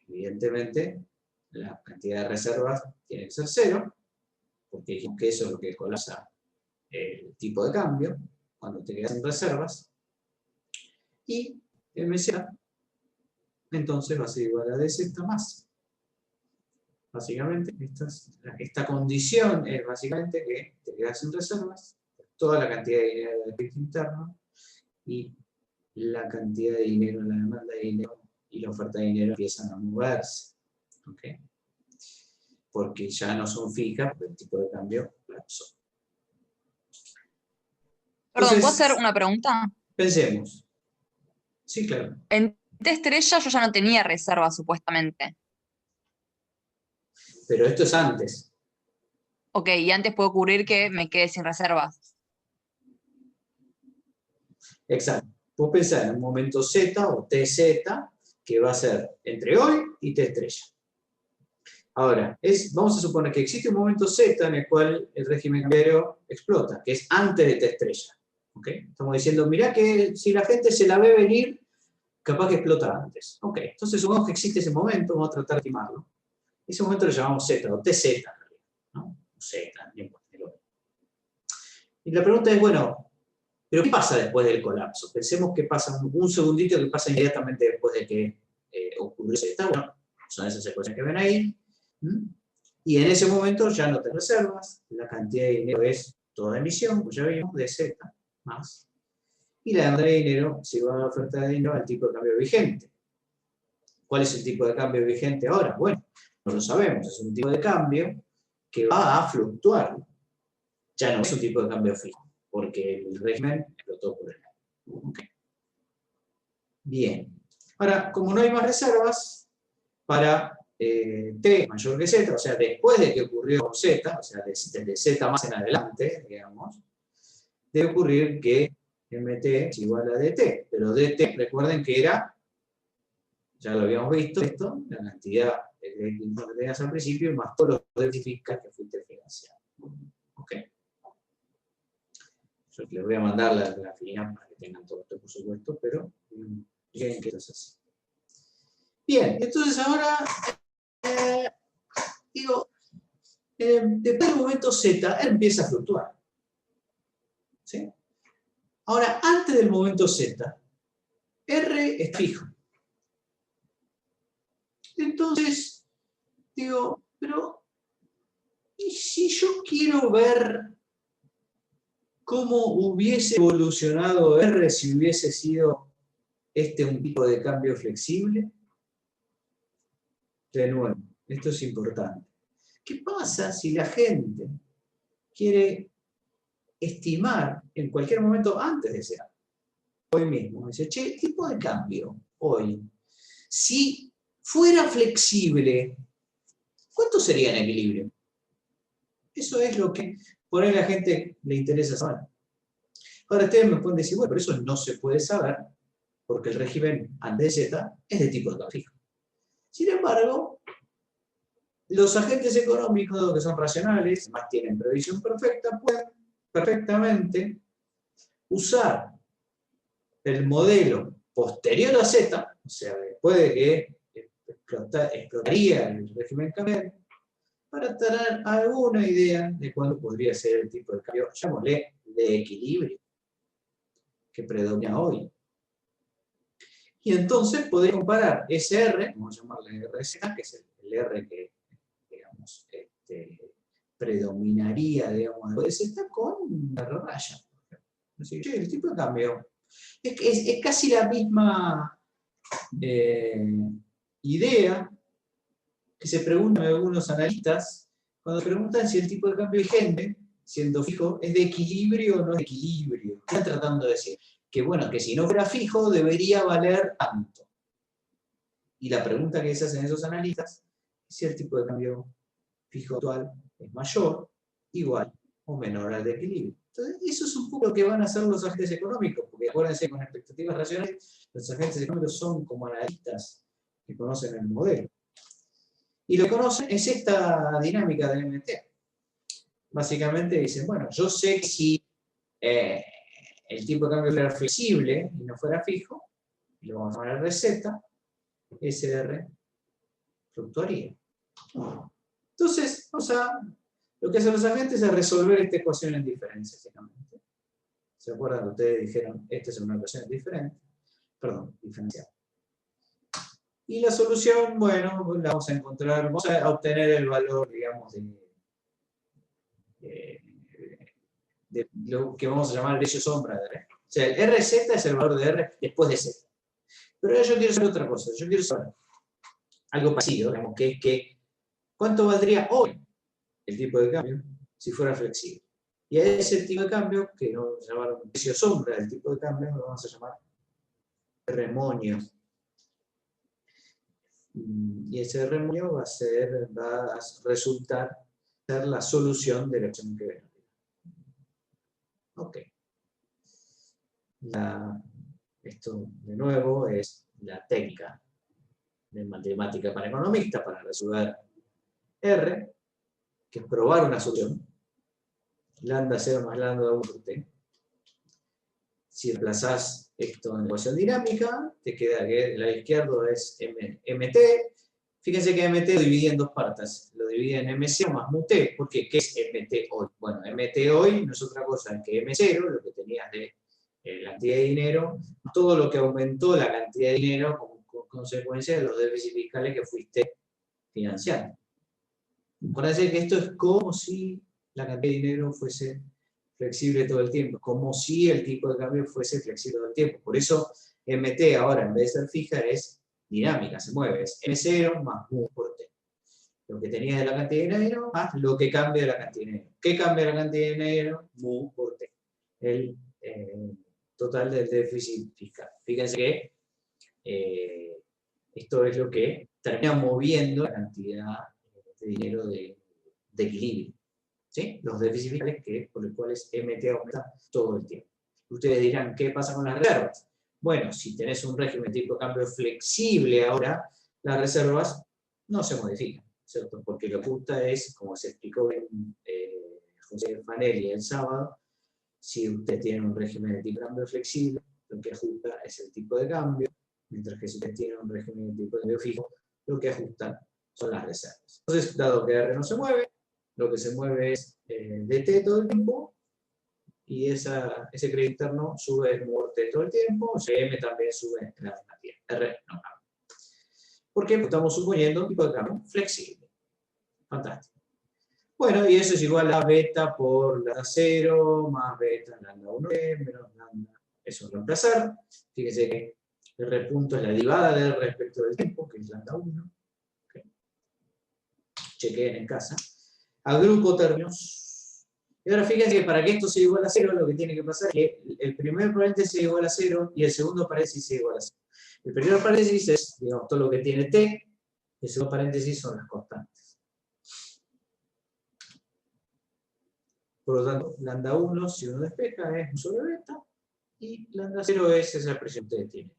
evidentemente la cantidad de reservas tiene que ser 0, porque dijimos que eso es lo que colapsa el tipo de cambio, cuando te quedas sin reservas, y MZ, entonces va a ser igual a DZ más. Básicamente, esta condición es básicamente que te quedas sin reservas, toda la cantidad de dinero del crédito interno, y la cantidad de dinero, la demanda de dinero y la oferta de dinero empiezan a moverse. ¿Okay? Porque ya no son fijas, porque el tipo de cambio colapsó. Perdón, ¿puedo Entonces, hacer una pregunta? pensemos. Sí, claro. En T estrella yo ya no tenía reserva, supuestamente. Pero esto es antes. Ok, y antes puede ocurrir que me quede sin reservas. Exacto. Vos pensás en un momento Z o TZ, que va a ser entre hoy y T estrella. Ahora, vamos a suponer que existe un momento Z en el cual el régimen cambiario explota, que es antes de T estrella. ¿Okay? Estamos diciendo, mirá que si la gente se la ve venir, capaz que explota antes. Ok, entonces supongamos que existe ese momento, vamos a tratar de estimarlo. Ese momento lo llamamos Z, o TZ, ¿no? Z, no importa. Y la pregunta es, bueno, ¿pero qué pasa después del colapso? Pensemos que pasa un segundito que pasa inmediatamente después de que ocurrió Z. Bueno, son esas ecuaciones que ven ahí. Y en ese momento ya no te reservas, la cantidad de dinero es toda emisión, pues ya vimos, de Z más. Y la demanda de dinero se va a la oferta de dinero al tipo de cambio vigente. ¿Cuál es el tipo de cambio vigente ahora? Bueno, no lo sabemos, es un tipo de cambio que va a fluctuar. Ya no es un tipo de cambio fijo, porque el régimen explotó por el año. Okay. Bien. Ahora, como no hay más reservas, para T mayor que Z, o sea, después de que ocurrió Z, o sea, desde Z más en adelante, digamos, debe ocurrir que MT es igual a DT, pero DT, recuerden que era, ya lo habíamos visto, esto, la cantidad de crédito que tenías al principio, más todos los déficits fiscales que fuiste financiando. ¿Ok? Yo les voy a mandar la grafía para que tengan todo esto, por supuesto, pero miren que esto es así. Bien, entonces ahora, digo, después del momento Z, él empieza a fluctuar. ¿Sí? Ahora, antes del momento Z, R es fijo. Entonces, digo, pero, ¿y si yo quiero ver cómo hubiese evolucionado R si hubiese sido un tipo de cambio flexible? De nuevo, esto es importante. ¿Qué pasa si la gente quiere estimar en cualquier momento antes de ser hoy mismo? Dice, che, ¿qué tipo de cambio hoy? Si fuera flexible, ¿cuánto sería en equilibrio? Eso es lo que por ahí a la gente le interesa saber. Ahora ustedes me pueden decir, bueno, pero eso no se puede saber porque el régimen antes de Z es de tipo de cambio fijo. Sin embargo, los agentes económicos que son racionales, además tienen previsión perfecta, pueden perfectamente usar el modelo posterior a Z, o sea, después de que explotaría el régimen cambiario, para tener alguna idea de cuándo podría ser el tipo de cambio, llamémosle de equilibrio, que predomina hoy. Y entonces podés comparar ese R, vamos a llamarle RZ, que es el R que, digamos, predominaría, digamos, de Z, con R raya. Así que, el tipo de cambio es casi la misma idea que se preguntan algunos analistas cuando preguntan si el tipo de cambio vigente, siendo fijo, es de equilibrio o no de equilibrio. ¿Qué están tratando de decir? Que bueno, que si no fuera fijo debería valer tanto. Y la pregunta que se hacen esos analistas es si el tipo de cambio fijo actual es mayor, igual o menor al de equilibrio. Entonces, eso es un poco lo que van a hacer los agentes económicos, porque acuérdense, con expectativas racionales, los agentes económicos son como analistas que conocen el modelo. Y lo que conocen es esta dinámica de MT. Básicamente dicen, bueno, yo sé que si el tipo de cambio fuera flexible y no fuera fijo, y lo vamos a llamar RZ, ese R fluctuaría. Entonces, lo que hacen los agentes es resolver esta ecuación en diferencia, básicamente. ¿Se acuerdan que ustedes dijeron, esta es una ecuación diferencial? Y la solución, bueno, la vamos a encontrar, vamos a obtener el valor, digamos, de lo que vamos a llamar el ratio sombra de R. O sea, el RZ es el valor de R después de Z. Pero yo quiero saber otra cosa, yo quiero saber algo parecido, digamos, que es que ¿cuánto valdría hoy el tipo de cambio si fuera flexible? Y a ese tipo de cambio, que no vamos a llamar un precio sombra del tipo de cambio, lo vamos a llamar remonio. Y ese remonio va a resultar ser la solución de la ecuación que ven. Ok. Esto, de nuevo, es la técnica de matemática para economistas para resolver R, que es probar una solución. Lambda 0 más lambda 1 por t. Si reemplazás esto en ecuación dinámica, te queda que el lado izquierdo es mt. Fíjense que mt lo dividí en dos partes. Lo divide en m0 más mu t. ¿Por qué? ¿Qué es mt hoy? Bueno, mt hoy no es otra cosa que m0, lo que tenías de la cantidad de dinero, todo lo que aumentó la cantidad de dinero como consecuencia de los déficits fiscales que fuiste financiando. Acuérdense que esto es como si la cantidad de dinero fuese flexible todo el tiempo, como si el tipo de cambio fuese flexible todo el tiempo. Por eso MT ahora, en vez de ser fija, es dinámica, se mueve, es M0 más mu por T. Lo que tenías de la cantidad de dinero más lo que cambia de la cantidad de dinero. ¿Qué cambia la cantidad de dinero? Mu por T. El total del déficit fiscal. Fíjense que esto es lo que termina moviendo la cantidad de dinero de equilibrio. ¿Sí? Los déficits fiscales por los cuales MT aumenta todo el tiempo. Ustedes dirán, ¿qué pasa con las reservas? Bueno, si tenés un régimen tipo de cambio flexible ahora, las reservas no se modifican, ¿cierto? Porque lo que gusta es, como se explicó en José Fanelli el sábado, si usted tiene un régimen de tipo de cambio flexible, lo que ajusta es el tipo de cambio, mientras que si usted tiene un régimen de tipo de cambio fijo, lo que ajusta son las reservas. Entonces, dado que R no se mueve, lo que se mueve es dt todo el tiempo, y ese crédito interno sube el módulo T todo el tiempo, o sea, M también sube en la misma tiempo. R no cambia. ¿Por qué? Porque estamos suponiendo un tipo de cambio flexible. Fantástico. Bueno, y eso es igual a beta por lambda 0, más beta lambda 1, menos lambda. Eso es reemplazar. Fíjense que el R punto es la derivada del respecto del tiempo, que es lambda 1. Okay. Chequeen en casa. Agrupo términos. Y ahora fíjense que para que esto sea igual a 0, lo que tiene que pasar es que el primer paréntesis sea igual a 0 y el segundo paréntesis sea igual a 0. El primer paréntesis es, digamos, todo lo que tiene t, y el segundo paréntesis son las constantes. Por lo tanto, lambda 1, si uno despeja, es 1 sobre beta, y lambda 0 es esa expresión que ustedes tienen.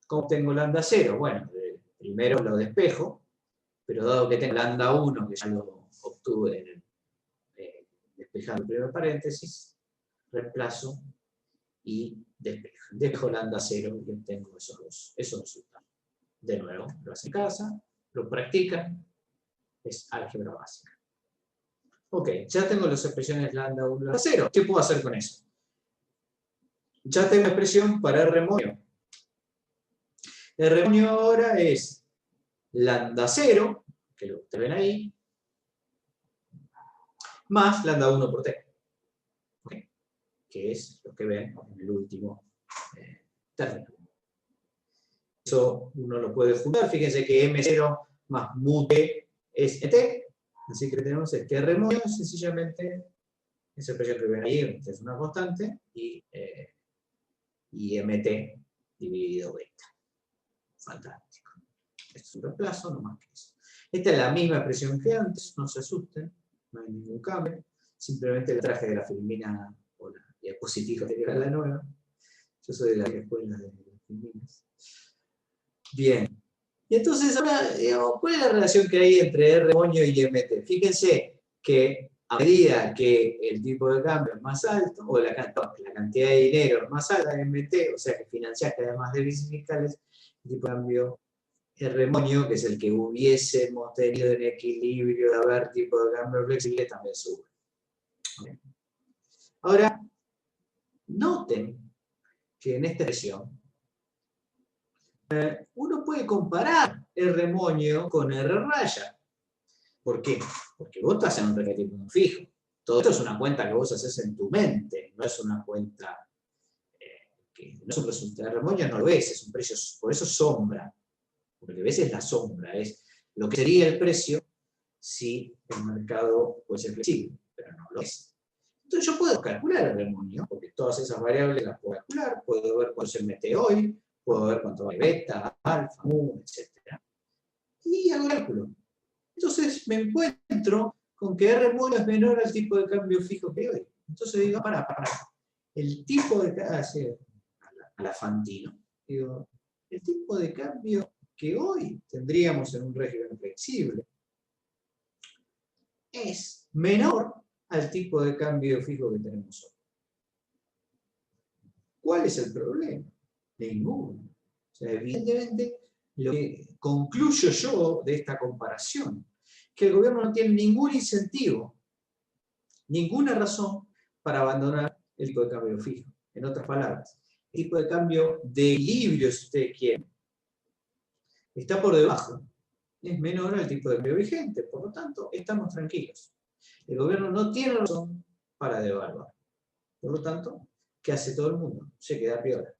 ¿Cómo tengo lambda 0? Bueno, el primero lo despejo, pero dado que tengo lambda 1, que ya lo obtuve en el, despejando el primer paréntesis, reemplazo y despejo. Despejo lambda 0 y obtengo esos dos resultados. De nuevo, lo hacen en casa, lo practican, es álgebra básica. Ok, ya tengo las expresiones lambda 1 y lambda 0. ¿Qué puedo hacer con eso? Ya tengo expresión para R monio. R monio ahora es lambda 0, que lo que ustedes ven ahí, más lambda 1 por t. Okay. Que es lo que ven en el último término. Eso uno lo puede juntar. Fíjense que M0 más mu t es t. Así que tenemos el que R monio es sencillamente esa expresión que ven ahí, que es una constante, y mt dividido beta. Fantástico. Esto es un reemplazo, no más que eso. Esta es la misma expresión que antes, no se asusten, no hay ningún cambio. Simplemente la traje de la filmina o la diapositiva que era la nueva. Yo soy de la escuela de las filminas. Bien. Y entonces, ahora, digamos, ¿cuál es la relación que hay entre R monio y MT? Fíjense que a medida que el tipo de cambio es más alto, o la cantidad de dinero es más alta en MT, o sea que financiaste además de déficits fiscales, el tipo de cambio R monio, que es el que hubiésemos tenido en equilibrio de haber tipo de cambio flexible, también sube. Okay. Ahora, noten que en esta expresión uno puede comparar R monio con R raya. ¿Por qué? Porque vos estás en un registro fijo. Todo esto es una cuenta que vos haces en tu mente, no es una cuenta que no es un resultado. R monio no lo ves, es un precio, por eso sombra. Lo que ves es la sombra, es lo que sería el precio si el mercado fuese flexible, pero no lo es. Entonces yo puedo calcular el remonio, porque todas esas variables las puedo calcular, puedo ver cuánto se mete hoy, puedo ver cuánto vale beta, alfa, mu, etc. Y hago cálculo. Entonces me encuentro con que R monio es menor al tipo de cambio fijo que hoy. Entonces digo, para. El tipo de cambio, a la Fantino, digo, el tipo de cambio que hoy tendríamos en un régimen flexible es menor al tipo de cambio fijo que tenemos hoy. ¿Cuál es el problema? Ninguno. O sea, evidentemente, lo que concluyo yo de esta comparación, que el gobierno no tiene ningún incentivo, ninguna razón para abandonar el tipo de cambio fijo. En otras palabras, el tipo de cambio de equilibrio, si ustedes quieren, está por debajo, es menor al tipo de cambio vigente, por lo tanto, estamos tranquilos. El gobierno no tiene razón para devaluar. Por lo tanto, ¿qué hace todo el mundo? Se queda piola.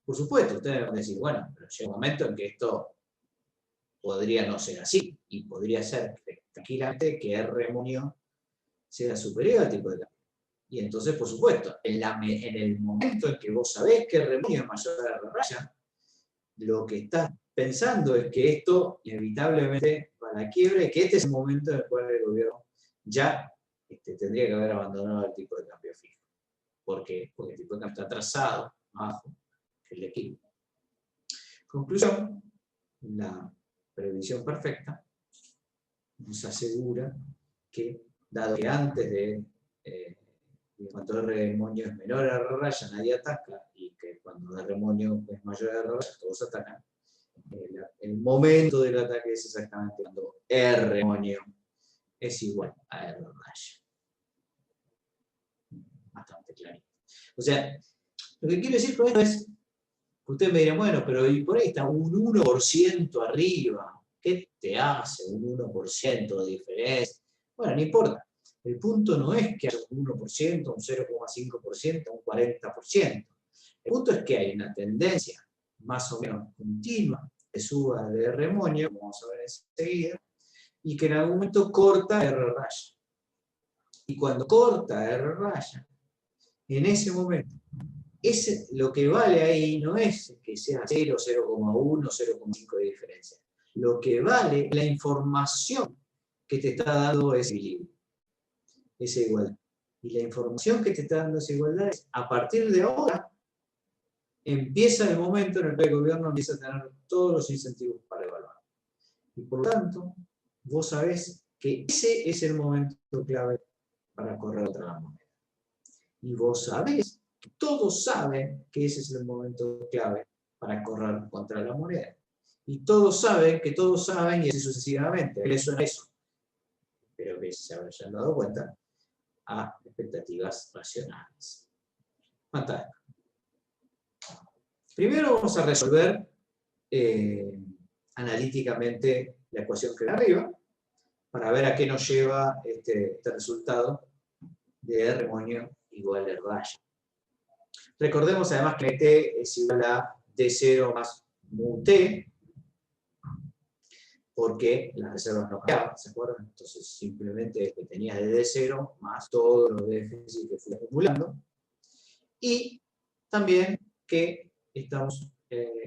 Por supuesto, ustedes van a decir, bueno, pero llega un momento en que esto podría no ser así, y podría ser tranquilamente que R monio sea superior al tipo de cambio. Y entonces, por supuesto, en el momento en que vos sabés que R monio es mayor a R raya, lo que estás pensando es que esto inevitablemente va a la quiebra y que este es el momento en el cual el gobierno ya tendría que haber abandonado el tipo de cambio fijo. ¿Por qué? Porque el tipo de cambio está atrasado, bajo, que el equilibrio. Conclusión, la previsión perfecta nos asegura que, dado que antes de cuando R monio es menor a R raya nadie ataca, y que cuando R monio es mayor a R raya todos atacan, el momento del ataque es exactamente cuando R monio es igual a R raya. Bastante clarito. O sea, lo que quiero decir con esto es, ustedes me dirán, bueno, pero y por ahí está un 1% arriba, ¿qué te hace un 1% de diferencia? Bueno, no importa. El punto no es que haya un 1%, un 0,5%, un 40%. El punto es que hay una tendencia más o menos continua de suba de R monio, como vamos a ver enseguida, y que en algún momento corta R raya. Y cuando corta R raya, en ese momento, lo que vale ahí no es que sea 0, 0,1, 0,5 de diferencia. Lo que vale es la información que te está dando ese equilibrio, esa igualdad. Y la información que te está dando esa igualdad es, a partir de ahora, empieza el momento en el que el gobierno empieza a tener todos los incentivos para evaluar. Y por lo tanto, vos sabés que ese es el momento clave para correr contra la moneda. Y vos sabés, todos saben que ese es el momento clave para correr contra la moneda. Y todos saben que todos saben, y así sucesivamente. ¿Qué suena eso? Espero que se hayan dado cuenta, a expectativas racionales. Fantástico. Primero vamos a resolver analíticamente la ecuación que ve arriba, para ver a qué nos lleva este resultado de R moño igual a R raya. Recordemos además que T es igual a D0 más mu T, porque las reservas no cambiaban, ¿se acuerdan? Entonces simplemente que tenías de D0 más todos los déficits que fui acumulando. Y también que estamos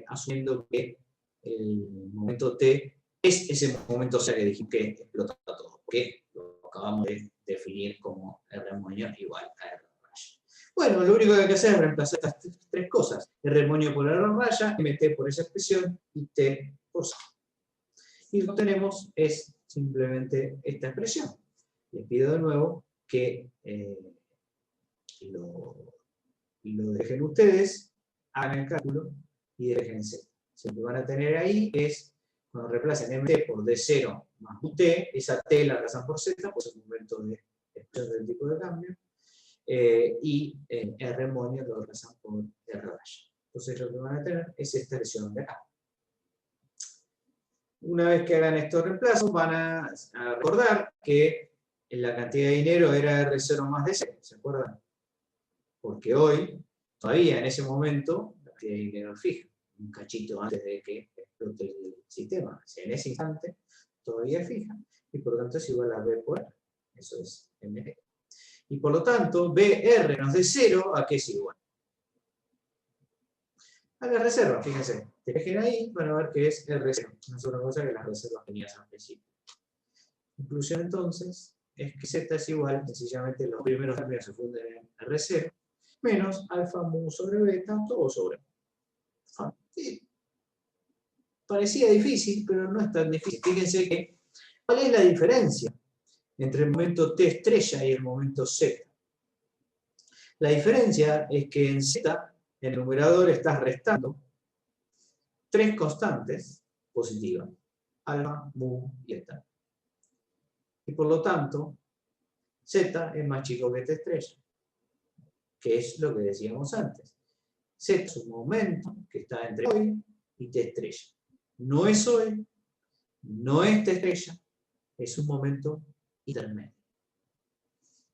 asumiendo que el momento T es ese momento C que dijimos que explota todo, porque lo acabamos de definir como R moño igual a R raya. Bueno, lo único que hay que hacer es reemplazar estas tres cosas: R moño por R raya, MT por esa expresión y T por C. Y lo que tenemos es simplemente esta expresión. Les pido de nuevo que lo dejen ustedes, hagan el cálculo y déjense. Lo que van a tener ahí es, cuando reemplacen MT por D0 más UT, esa T la reemplazan por Z, pues el momento de expresión del tipo de cambio, y R moño lo reemplazan por R raya. Entonces lo que van a tener es esta expresión de acá. Una vez que hagan estos reemplazos, van a recordar que la cantidad de dinero era R0 más D0, ¿se acuerdan? Porque hoy, todavía en ese momento, la cantidad de dinero es fija, un cachito antes de que explote el sistema. O sea, en ese instante, todavía es fija, y por lo tanto es igual a B por R. Eso es MT. Y por lo tanto, BR nos dé 0, ¿a qué es igual? A la reserva, fíjense. Te dejen ahí para ver que es R0. No es otra cosa que las reservas tenías al principio. Conclusión entonces es que Z es igual, sencillamente los primeros términos se funden en R0, menos alfa mu sobre beta, todo sobre mu. Sí. Parecía difícil, pero no es tan difícil. Fíjense que, ¿cuál es la diferencia entre el momento T estrella y el momento Z? La diferencia es que en Z, en el numerador estás restando tres constantes positivas, alfa, mu y eta. Y por lo tanto, Z es más chico que T estrella, que es lo que decíamos antes. Z es un momento que está entre hoy y T estrella. No es hoy, no es T estrella, es un momento intermedio.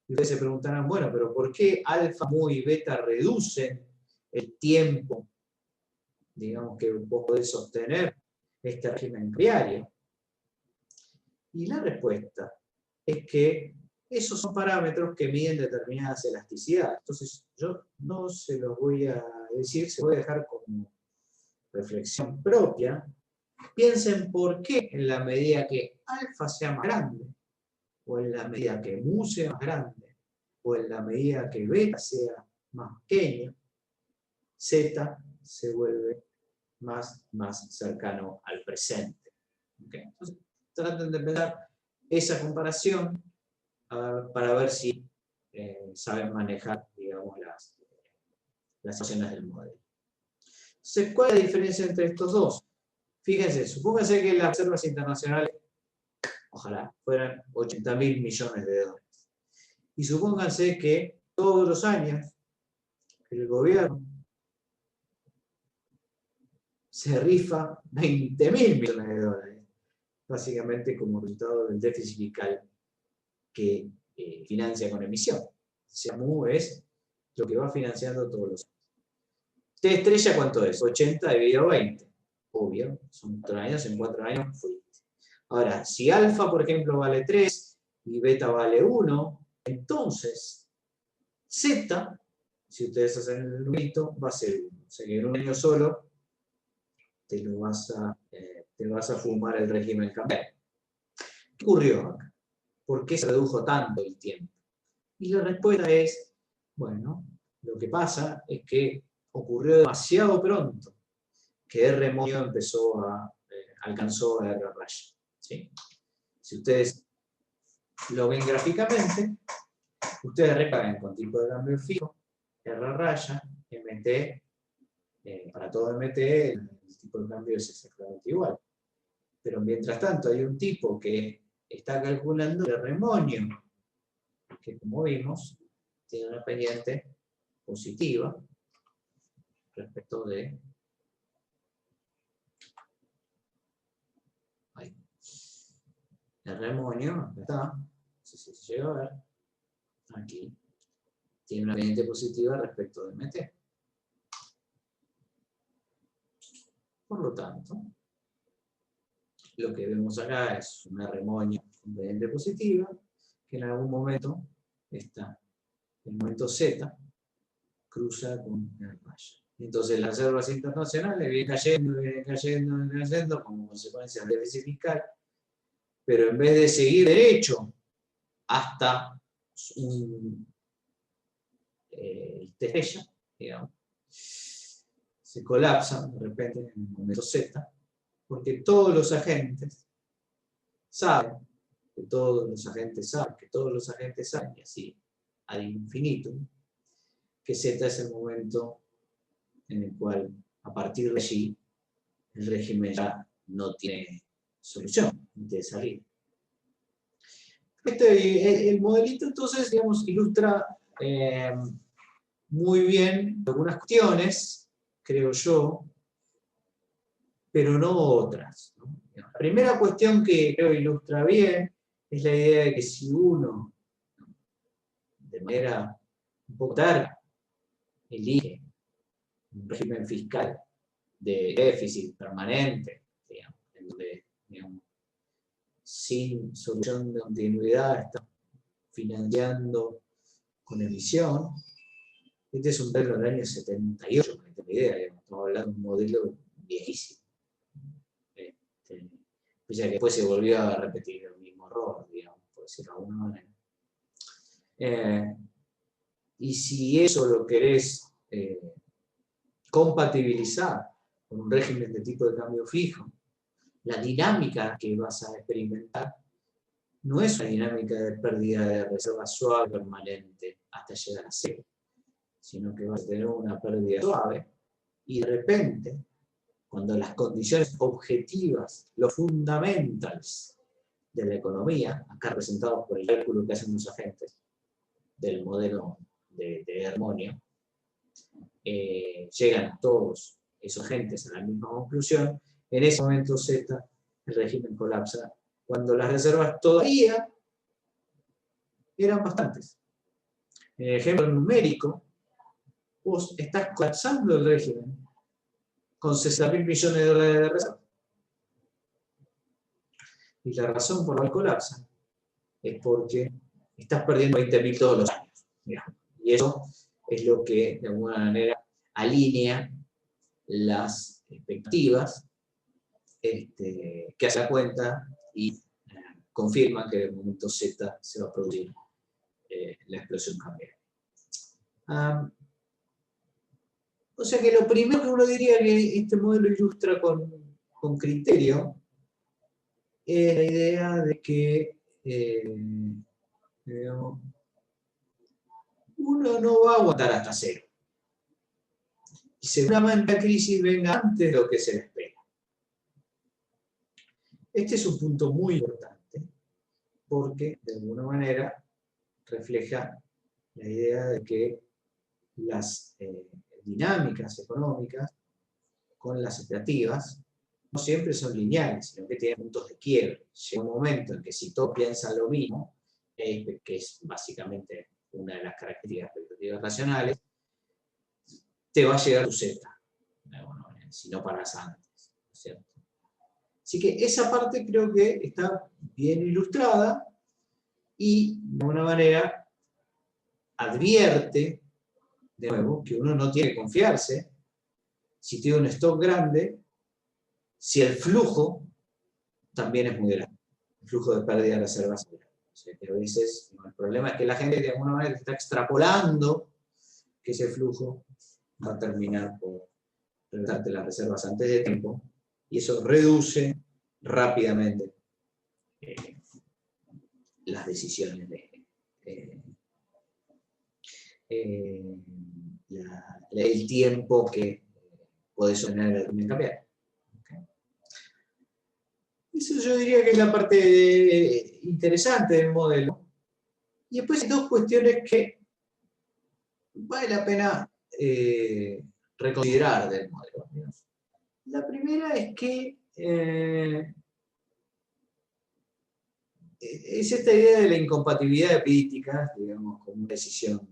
Y ustedes se preguntarán, bueno, pero ¿por qué alfa, mu y beta reducen el tiempo, digamos, que vos podés sostener este régimen cambiario? Y la respuesta es que esos son parámetros que miden determinadas elasticidades. Entonces, yo no se los voy a decir, se los voy a dejar como reflexión propia. Piensen por qué en la medida que alfa sea más grande, o en la medida que mu sea más grande, o en la medida que beta sea más pequeño, Z se vuelve más cercano al presente. ¿Okay? Entonces, traten de pensar esa comparación para ver si saben manejar, digamos, las opciones del modelo. Entonces, ¿cuál es la diferencia entre estos dos? Fíjense, supónganse que las reservas internacionales, ojalá, fueran 80.000 millones de dólares. Y supónganse que todos los años el gobierno se rifa 20.000 millones de dólares, básicamente como resultado del déficit fiscal que financia con emisión. O sea, mu es lo que va financiando todos los años. T estrella, ¿cuánto es? 80 dividido 20. Obvio, son 4 años, en 4 años fuiste. Ahora, si alfa, por ejemplo, vale 3 y beta vale 1, entonces Z, si ustedes hacen el numerito, va a ser 1. O sea que en un año solo te vas a fumar el régimen cambiario. ¿Qué ocurrió acá? ¿Por qué se redujo tanto el tiempo? Y la respuesta es, bueno, lo que pasa es que ocurrió demasiado pronto que R moño alcanzó a R raya. ¿Sí? Si ustedes lo ven gráficamente, ustedes recargan con tipo de cambio fijo, R raya, MT, para todo MT el tipo de cambio es exactamente igual. Pero mientras tanto hay un tipo que está calculando R moño, que como vimos, tiene una pendiente positiva respecto de R moño, acá está, no sé si se llega a ver, aquí, tiene una pendiente positiva respecto de MT. Por lo tanto, lo que vemos acá es una R moño con pendiente positiva, que en algún momento está, el momento Z, cruza con R raya. Entonces las reservas internacionales vienen cayendo como consecuencia del déficit fiscal, pero en vez de seguir derecho hasta estrella, digamos, se colapsan de repente en el momento Z, porque todos los agentes saben, que todos los agentes saben, y así ad infinitum, que Z es el momento en el cual, a partir de allí, el régimen ya no tiene solución de salir. El modelito, entonces, digamos, ilustra muy bien algunas cuestiones, creo yo, pero no otras, ¿no? La primera cuestión que creo ilustra bien es la idea de que si uno, de manera un poco tarde, elige un régimen fiscal de déficit permanente, digamos, en donde, digamos, sin solución de continuidad está financiando con emisión. Este es un modelo del año 78, para que tengan idea, digamos, estamos hablando de un modelo viejísimo. Ya que después se volvió a repetir el mismo error, digamos, por decirlo de alguna manera. Y si eso lo querés compatibilizar con un régimen de tipo de cambio fijo, la dinámica que vas a experimentar no es una dinámica de pérdida de reserva suave permanente hasta llegar a cero, sino que vas a tener una pérdida suave y de repente, cuando las condiciones objetivas, los fundamentals de la economía, acá representados por el cálculo que hacen los agentes del modelo de Hermonio, llegan todos esos agentes a la misma conclusión, en ese momento Z, el régimen colapsa, cuando las reservas todavía eran bastantes. En el ejemplo numérico, vos estás colapsando el régimen con 60.000 millones de dólares de reserva. Y la razón por la cual colapsa es porque estás perdiendo 20.000 todos los años. Digamos. Y eso es lo que, de alguna manera, alinea las expectativas que hace la cuenta y confirma que en el momento Z se va a producir la explosión cambiaria. O sea que lo primero que uno diría que este modelo ilustra con criterio es la idea de que digamos, uno no va a aguantar hasta cero. Y seguramente la crisis venga antes de lo que se le espera. Este es un punto muy importante porque, de alguna manera, refleja la idea de que las dinámicas económicas con las expectativas no siempre son lineales, sino que tienen puntos de quiebre. Llega un momento en que si todos piensan lo mismo, que es básicamente una de las características de expectativas racionales, te va a llegar tu Z, si no paras antes, ¿cierto? Así que esa parte creo que está bien ilustrada y de alguna manera advierte, de nuevo, que uno no tiene que confiarse si tiene un stock grande, si el flujo también es muy grande, el flujo de pérdida de reservas es muy grande. O sea, que a veces el problema es que la gente de alguna manera está extrapolando que ese flujo va a terminar por regresarte las reservas antes de tiempo, y eso reduce rápidamente las decisiones el tiempo que podés obtener el régimen cambiario. ¿Okay? Eso yo diría que es la parte interesante del modelo. Y después hay dos cuestiones que vale la pena reconsiderar del modelo. La primera es que es esta idea de la incompatibilidad de políticas, digamos, como una decisión,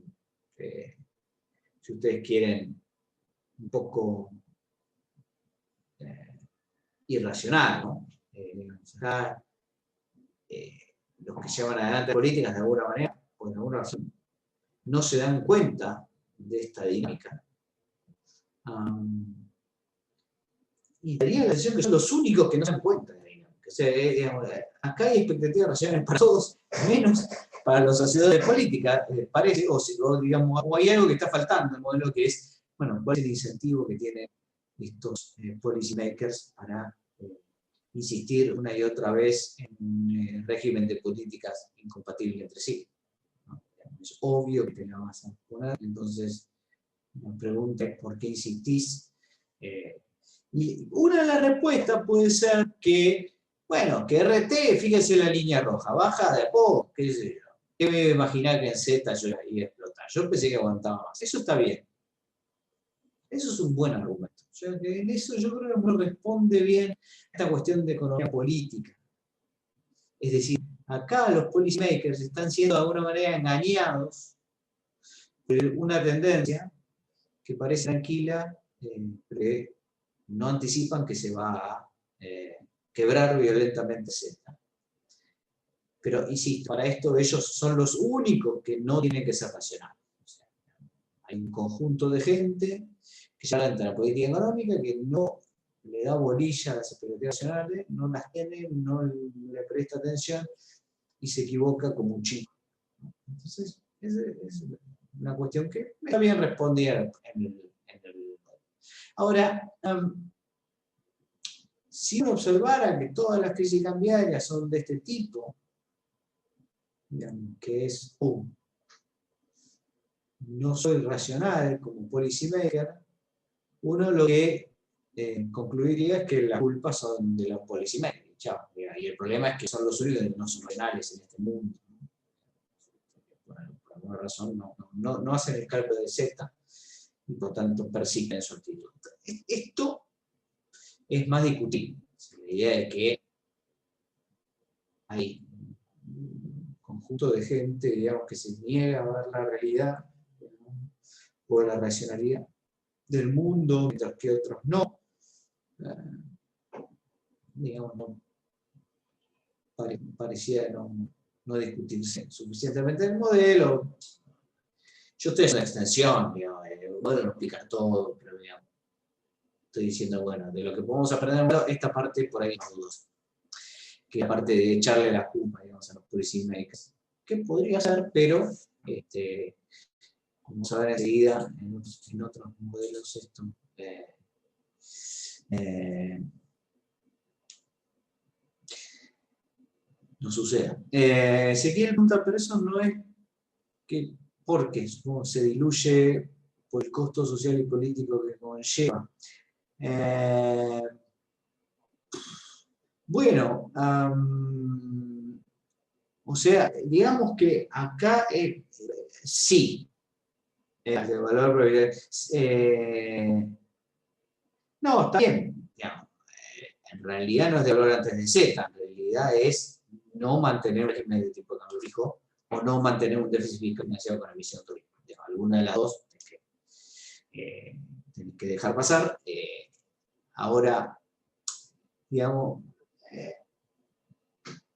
si ustedes quieren, un poco irracional, ¿no? Los que llevan adelante políticas de alguna manera, por alguna razón, no se dan cuenta de esta dinámica. Y daría la sensación que son los únicos que no se dan cuenta de la dinámica. O sea, digamos, acá hay expectativas racionales para todos, menos para los hacedores de política, parece, digamos, o hay algo que está faltando en el modelo, que es, bueno, cuál es el incentivo que tienen estos policy makers para insistir una y otra vez en un régimen de políticas incompatibles entre sí. ¿No? Es obvio que te la vas a poner, entonces me pregunta por qué insistís. Y una de las respuestas puede ser que, bueno, que RT, fíjese la línea roja, baja de a poco, qué sé yo. ¿Qué me imaginar que en Z yo iba a explotar? Yo pensé que aguantaba más. Eso está bien. Eso es un buen argumento. En eso yo creo que no responde bien esta cuestión de economía política. Es decir, acá los policy makers están siendo de alguna manera engañados por una tendencia que parece tranquila, pero no anticipan que se va a quebrar violentamente Z. Pero, insisto, para esto ellos son los únicos que no tienen que ser racionales. O sea, hay un conjunto de gente que ya entra en la política económica que no le da bolilla a las expectativas racionales, no las tiene, no le presta atención y se equivoca como un chico. Entonces, es una cuestión que está bien respondida en el. Ahora, si uno observara que todas las crisis cambiarias son de este tipo, digamos, que es no soy racional como policy maker, uno lo que concluiría es que las culpas son de los policy makers. Y el problema es que son los únicos que no son racionales en este mundo. Por alguna razón no hacen el cálculo de Z y por tanto persiguen su actitud. Esto es más discutible. La idea de que hay un conjunto de gente, digamos, que se niega a ver la realidad o la racionalidad del mundo, mientras que otros no. Digamos, parecía no discutirse suficientemente el modelo. Yo estoy haciendo una extensión, digamos, el modelo no explica todo, pero digamos, estoy diciendo, bueno, de lo que podemos aprender, esta parte por ahí no dudo, que aparte de echarle la culpa, digamos, a los policy makers, que podría ser, pero como saben enseguida, en otros modelos esto no suceda. Se quiere preguntar, pero eso no es que, porque supongo se diluye por el costo social y político que conlleva. Bueno, o sea, digamos que acá sí, de valor probabilidad. No, está bien, digamos, en realidad no es de valor antes de Z, en realidad es no mantener un régimen de tipo de cambio fijo o no mantener un déficit financiado con emisión turística. Alguna de las dos tenés que dejar pasar. Ahora, digamos,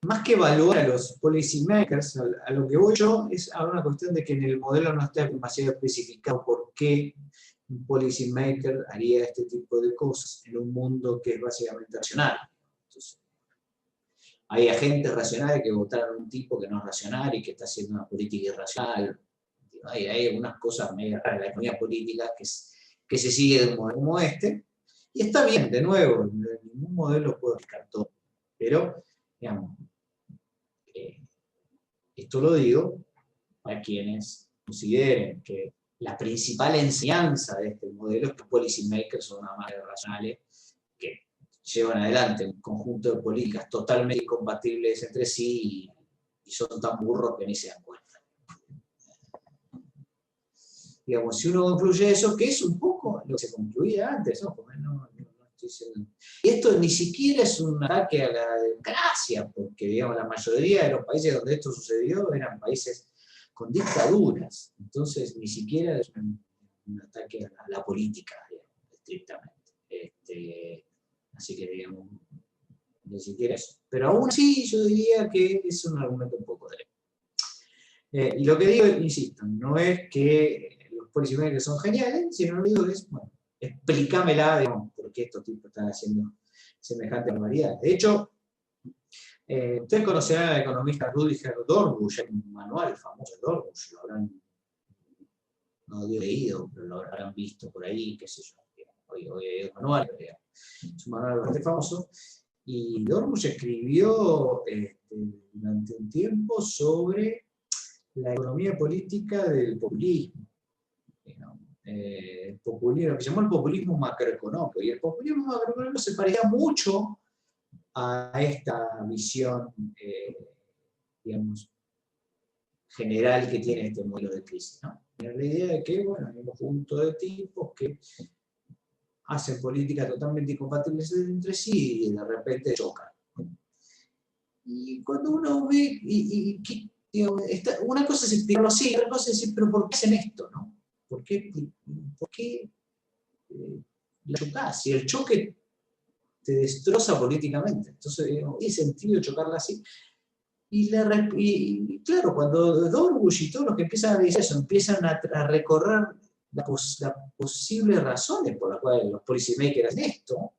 más que evaluar a los policy makers, a lo que voy yo es a una cuestión de que en el modelo no está demasiado especificado por qué un policy maker haría este tipo de cosas en un mundo que es básicamente racional. Entonces, hay agentes racionales que votaron a un tipo que no es racional y que está haciendo una política irracional. Hay algunas cosas medio raras en la economía política que que se sigue de un modelo como este, y está bien, de nuevo, ningún modelo puede explicar todo, pero, digamos, esto lo digo para quienes consideren que la principal enseñanza de este modelo es que los policy makers son una manera racionales que llevan adelante un conjunto de políticas totalmente incompatibles entre sí y son tan burros que ni se dan cuenta. Digamos, si uno concluye eso, que es un poco lo que se concluía antes, ¿no? No estoy diciendo. Y esto ni siquiera es un ataque a la democracia, porque digamos, la mayoría de los países donde esto sucedió eran países con dictaduras. Entonces, ni siquiera es un ataque a la política, digamos, estrictamente. Así que, digamos, ni siquiera eso. Pero aún así, yo diría que es un argumento un poco débil. Y lo que digo, insisto, no es que los policy makers son geniales, sino lo que digo es, bueno, explícamela, digamos, por qué estos tipos están haciendo semejante barbaridad. De hecho, ustedes conocerán al economista Rüdiger Dornbusch, hay un manual famoso de Dornbusch, lo habrán no leído, pero lo habrán visto por ahí, qué sé yo. Hoy hay manual, pero es un manual bastante famoso. Y Dornbusch escribió durante un tiempo sobre la economía política del populismo. El populismo, lo que se llamó el populismo macroeconómico. Y el populismo macroeconómico se parecía mucho a esta visión, digamos, general que tiene este modelo de crisis, ¿no? La idea de que, bueno, hay un conjunto de tipos que hacen políticas totalmente incompatibles entre sí y de repente chocan. Y cuando uno ve, una cosa es explicarlo así, otra cosa es decir, pero ¿por qué hacen esto? ¿No? ¿Por qué la chocás? Si el choque te destroza políticamente, entonces ¿hay sentido chocarla así? Y claro, cuando Dornbusch y todos los que empiezan a decir eso, empiezan a recorrer las posibles razones por las cuales los policy makers hacen esto,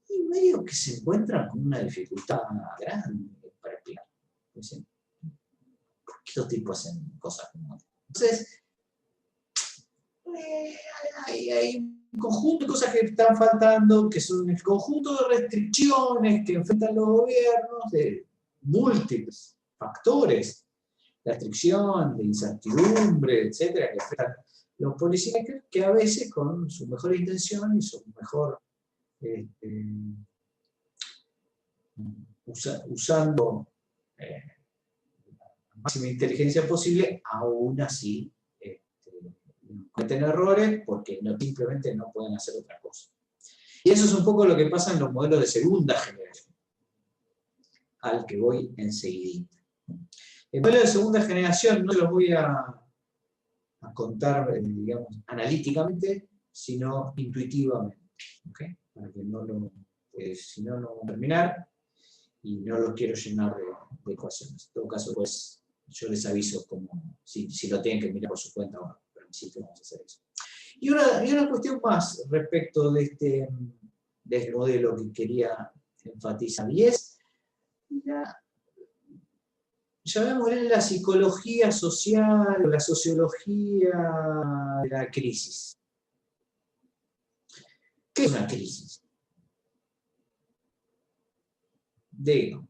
y medio que se encuentran con una dificultad grande para explicar. ¿Por qué los tipos hacen cosas como estas? Entonces, hay un conjunto de cosas que están faltando, que son el conjunto de restricciones que enfrentan los gobiernos, de múltiples factores, de restricción, de incertidumbre, etcétera, que enfrentan los policy makers, que a veces con su mejor intención y su mejor usando la máxima inteligencia posible, aún así cometen errores porque simplemente no pueden hacer otra cosa. Y eso es un poco lo que pasa en los modelos de segunda generación, al que voy enseguida. El modelo de segunda generación no los voy a contar, digamos, analíticamente, sino intuitivamente. ¿Okay? Para que no lo, si no, no vamos a terminar y no lo quiero llenar de ecuaciones. En todo caso, pues yo les aviso como si lo tienen que mirar por su cuenta o no. Pero en principio vamos a hacer eso. Y una cuestión más respecto de este modelo que quería enfatizar, y es llamémosle la psicología social o la sociología de la crisis. ¿Qué es una crisis? Digo,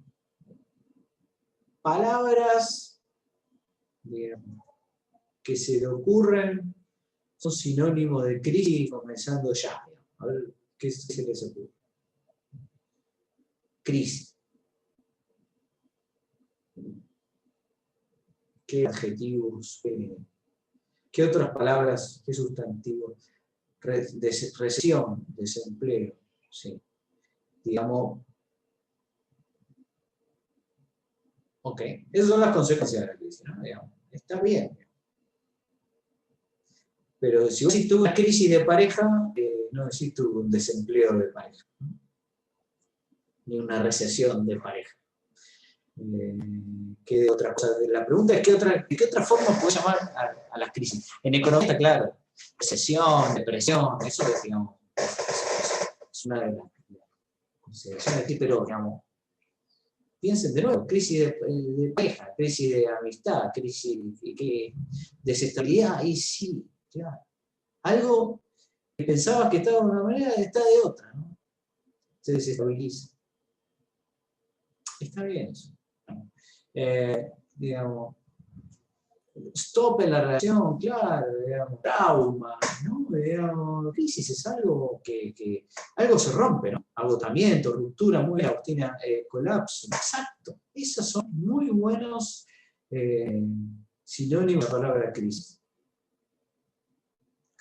palabras que se le ocurren son sinónimos de crisis comenzando ya. A ver, ¿qué se les ocurre? Crisis. ¿Qué adjetivos? ¿Qué otras palabras? ¿Qué sustantivos? Recesión, desempleo. Sí. Digamos. Ok. Esas son las consecuencias de la crisis, ¿no? Digamos, está bien. Pero si vos decís tuve una crisis de pareja, no decís tuve un desempleo de pareja, ¿no? Ni una recesión de pareja. ¿Qué otra cosa? La pregunta es ¿de qué otra forma puedes llamar a las crisis? En economía está claro, recesión, depresión, eso es, digamos, es una de las consideraciones aquí, pero digamos, piensen de nuevo, crisis de pareja, crisis de amistad, crisis de desestabilidad, y sí, claro. Algo pensabas que estaba de una manera, está de otra, ¿no? Se desestabiliza. Está bien eso. Digamos, stop en la relación, claro, digamos, trauma, ¿no? Digamos, crisis es algo que algo se rompe, ¿no? Agotamiento, ruptura, muy Agustina, colapso, exacto. Esos son muy buenos sinónimos de la palabra crisis.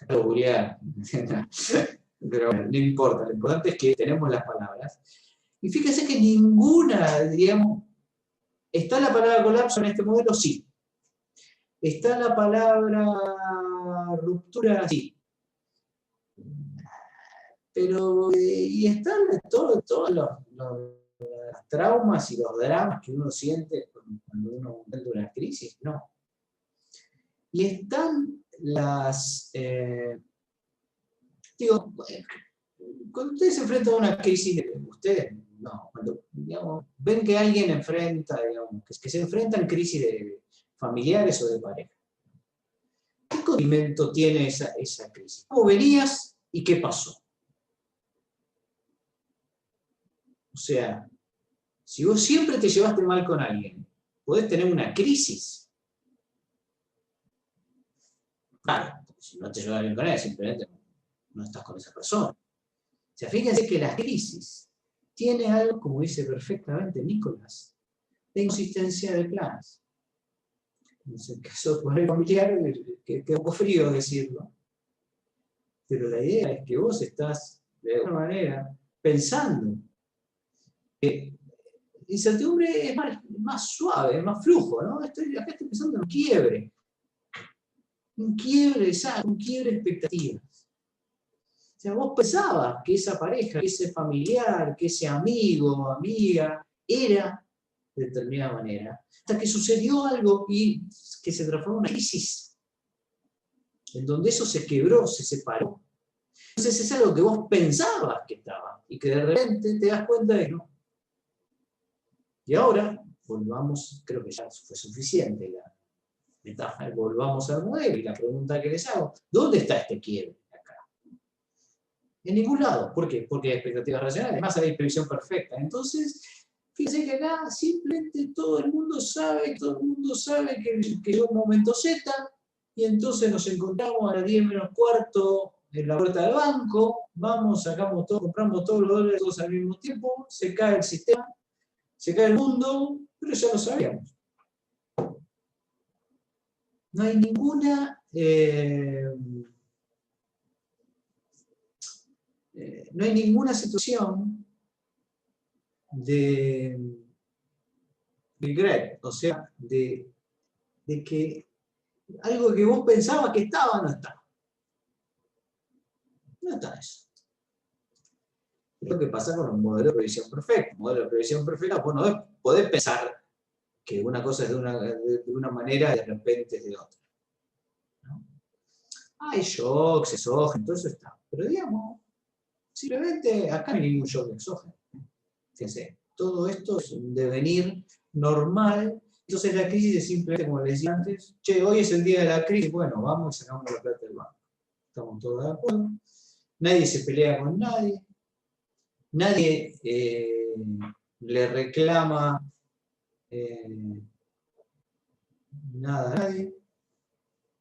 Pero no importa, lo importante es que tenemos las palabras. Y fíjense que ninguna, digamos, ¿está la palabra colapso en este modelo? Sí. ¿Está la palabra ruptura? Sí. Pero, ¿y están todos los traumas y los dramas que uno siente cuando uno entra en una crisis? No. Y están las... digo, cuando ustedes se enfrentan a una crisis, ustedes, no, cuando digamos, ven que alguien enfrenta, digamos, que se enfrentan crisis de familiares o de pareja, ¿qué condimento tiene esa crisis? ¿Cómo venías y qué pasó? O sea, si vos siempre te llevaste mal con alguien, podés tener una crisis. Claro, si no te llevas bien con él, simplemente no estás con esa persona. O sea, fíjense que la crisis tiene algo, como dice perfectamente Nicolás, de inconsistencia de planes. En el caso de el familiar, que es un poco frío decirlo, pero la idea es que vos estás, de alguna manera, pensando que incertidumbre es más suave, es más flujo, ¿no? Acá estoy pensando en un quiebre, exacto, un quiebre de expectativas. O sea, vos pensabas que esa pareja, que ese familiar, que ese amigo o amiga era de determinada manera, hasta que sucedió algo y que se transformó en una crisis, en donde eso se quebró, se separó. Entonces es algo que vos pensabas que estaba, y que de repente te das cuenta de que no. Y ahora, volvamos, creo que ya fue suficiente la metáfora, volvamos al modelo, y la pregunta que les hago, ¿dónde está este quiebre acá? En ningún lado. ¿Por qué? Porque hay expectativas racionales, además hay previsión perfecta. Entonces, fíjense que acá simplemente todo el mundo sabe que llegó un momento Z, y entonces nos encontramos a las 10 menos cuarto en la puerta del banco, vamos, sacamos todo, compramos todos los dólares todos al mismo tiempo, se cae el sistema, se cae el mundo, pero ya lo sabíamos. No hay ninguna... no hay ninguna situación de regret, o sea, de que algo que vos pensabas que estaba, no está. No está eso. Es lo que pasa con un modelo de previsión perfecta. Un modelo de previsión perfecta, vos no podés pensar que una cosa es de una manera y de repente es de otra, ¿no? Hay shocks, exógenos, todo eso está. Pero digamos, simplemente acá no hay ningún shock exógeno. Fíjense, todo esto es un devenir normal. Entonces la crisis es simplemente, como les decía antes, che, hoy es el día de la crisis, bueno, vamos y sacamos la plata del banco. Estamos todos de acuerdo. Nadie se pelea con nadie. Nadie le reclama nada a nadie.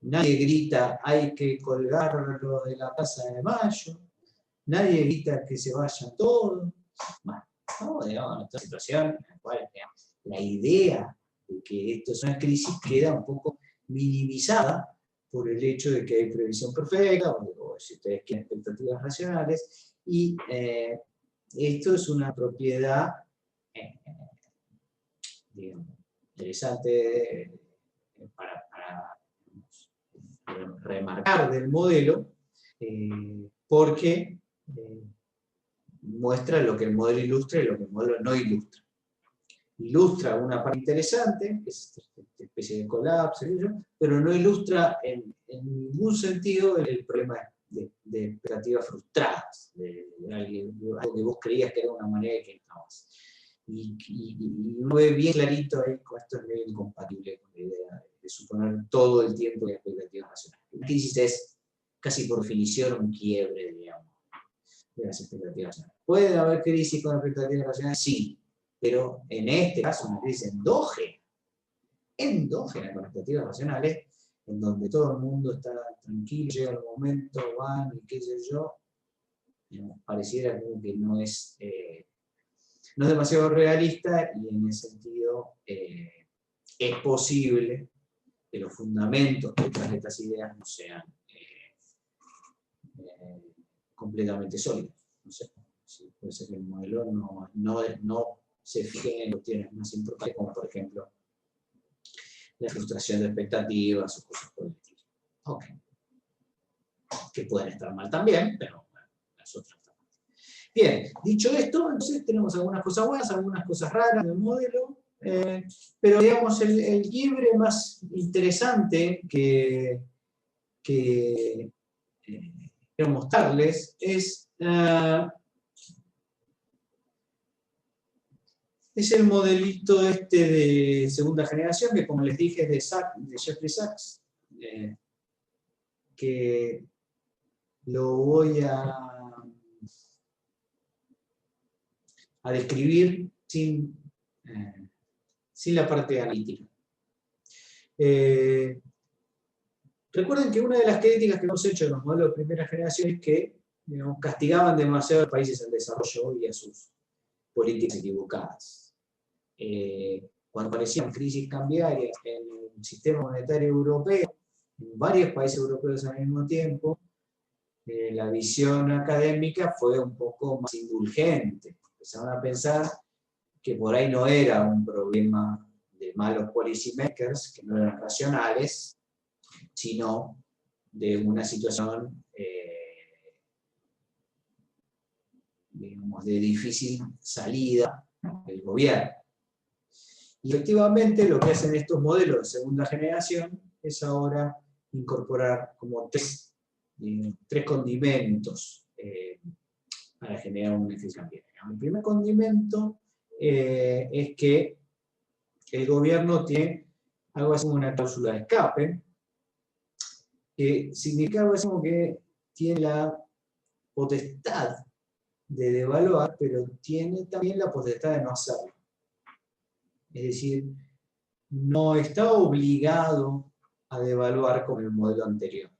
Nadie grita, hay que colgarlo de la Plaza de Mayo. Nadie grita que se vayan todos. Bueno, estamos, digamos, en esta situación en la cual, digamos, la idea de que esto es una crisis queda un poco minimizada por el hecho de que hay previsión perfecta, o si ustedes quieren expectativas racionales, y esto es una propiedad digamos, interesante para remarcar del modelo, porque muestra lo que el modelo ilustra y lo que el modelo no ilustra. Ilustra una parte interesante, que es esta especie de colapso, pero no ilustra en ningún sentido el problema de expectativas frustradas, de algo que vos creías que era una manera que no estabas. Y uno ve bien clarito ahí que esto es medio incompatible con la idea de suponer todo el tiempo de expectativas racionales. La crisis es casi por definición un quiebre, digamos, de las expectativas nacionales. ¿Puede haber crisis con expectativas nacionales? Sí, pero en este caso una crisis endógena con expectativas nacionales, en donde todo el mundo está tranquilo, llega el momento, van y qué sé yo, digamos, pareciera como que no es demasiado realista, y en ese sentido es posible que los fundamentos detrás de estas ideas no sean completamente sólidos. No sé, si puede ser que el modelo no se fije en cuestiones más importantes, como por ejemplo la frustración de expectativas o cosas por el estilo. Ok. Que pueden estar mal también, pero bueno, las otras están mal. Bien, dicho esto, entonces tenemos algunas cosas buenas, algunas cosas raras del modelo, pero digamos el quiebre más interesante que quiero mostrarles es el modelito de segunda generación, que como les dije es de Jeffrey Sachs, que lo voy a describir sin la parte analítica. Recuerden que una de las críticas que hemos hecho de los modelos de primera generación es que, digamos, castigaban demasiado a los países en desarrollo y a sus políticas equivocadas. Cuando aparecían crisis cambiarias en el sistema monetario europeo, en varios países europeos al mismo tiempo, la visión académica fue un poco más indulgente. Empezaron a pensar que por ahí no era un problema de malos policymakers, que no eran racionales, sino de una situación digamos, de difícil salida del gobierno. Y efectivamente lo que hacen estos modelos de segunda generación es ahora incorporar como tres condimentos para generar un efecto cambiario. El primer condimento es que el gobierno tiene algo así como una cláusula de escape, que significa algo así como que tiene la potestad de devaluar, pero tiene también la potestad de no hacerlo. Es decir, no está obligado a devaluar como el modelo anterior.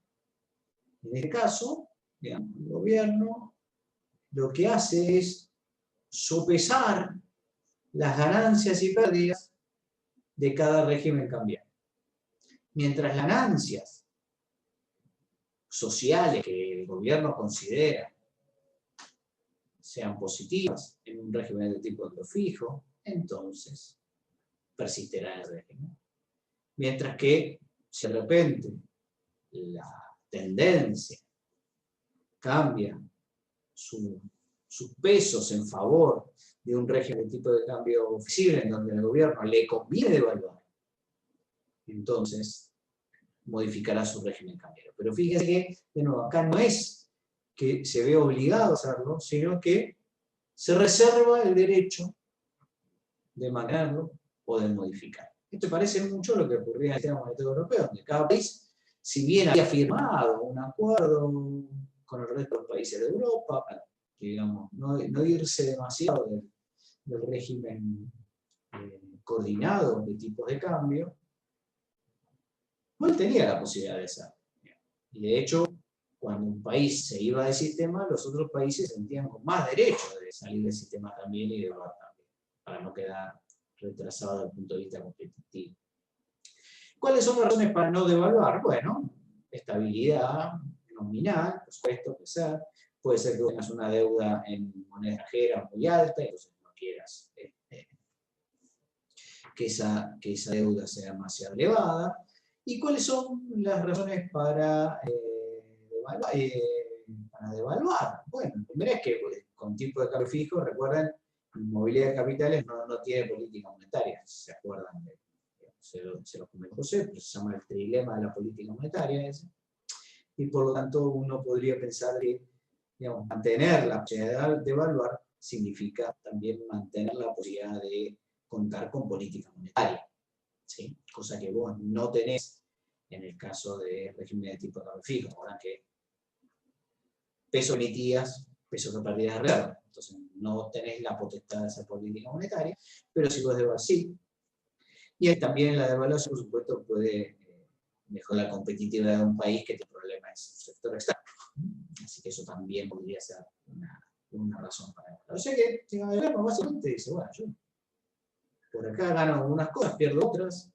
En este caso, digamos, el gobierno lo que hace es sopesar las ganancias y pérdidas de cada régimen cambiario. Mientras las ganancias sociales que el gobierno considera sean positivas en un régimen de tipo fijo, entonces persistirá en el régimen. Mientras que, si de repente la tendencia cambia sus pesos en favor de un régimen de tipo de cambio flexible, en donde al gobierno le conviene devaluar, entonces modificará su régimen cambiario. Pero fíjense que, de nuevo, acá no es que se ve obligado a hacerlo, sino que se reserva el derecho de mantenerlo o de modificar. Esto parece mucho a lo que ocurría en el sistema monetario europeo, donde cada país, si bien había firmado un acuerdo con el resto de los países de Europa, para, digamos, no irse demasiado del régimen coordinado de tipos de cambio, él tenía la posibilidad de hacerlo. Y de hecho, cuando un país se iba del sistema, los otros países sentían con más derecho de salir del sistema también y de devaluar también, para no quedar retrasado desde el punto de vista competitivo. ¿Cuáles son las razones para no devaluar? Bueno, estabilidad nominal, por supuesto, puede ser que tengas una deuda en moneda extranjera muy alta, y entonces no quieras que esa deuda sea demasiado elevada. ¿Y cuáles son las razones para devaluar? Bueno, la primera es que con tipo de cambio fijo, recuerden, movilidad de capitales no tiene política monetaria, si se acuerdan, se lo comentó José, pero se llama el trilema de la política monetaria ese. Y por lo tanto uno podría pensar que, digamos, mantener la posibilidad de evaluar significa también mantener la posibilidad de contar con política monetaria, ¿sí? Cosa que vos no tenés en el caso de régimen de tipo de cambio fijo. Ahora que pesos emitías, pesos a partir de real. Entonces no tenés la potestad de hacer política monetaria, pero si vos devaluás, sí. Y también la devaluación, por supuesto, puede mejorar la competitividad de un país que tiene problemas en su sector externo. Así que eso también podría ser una razón para eso. O sea que, si básicamente dice, bueno, yo por acá gano algunas cosas, pierdo otras.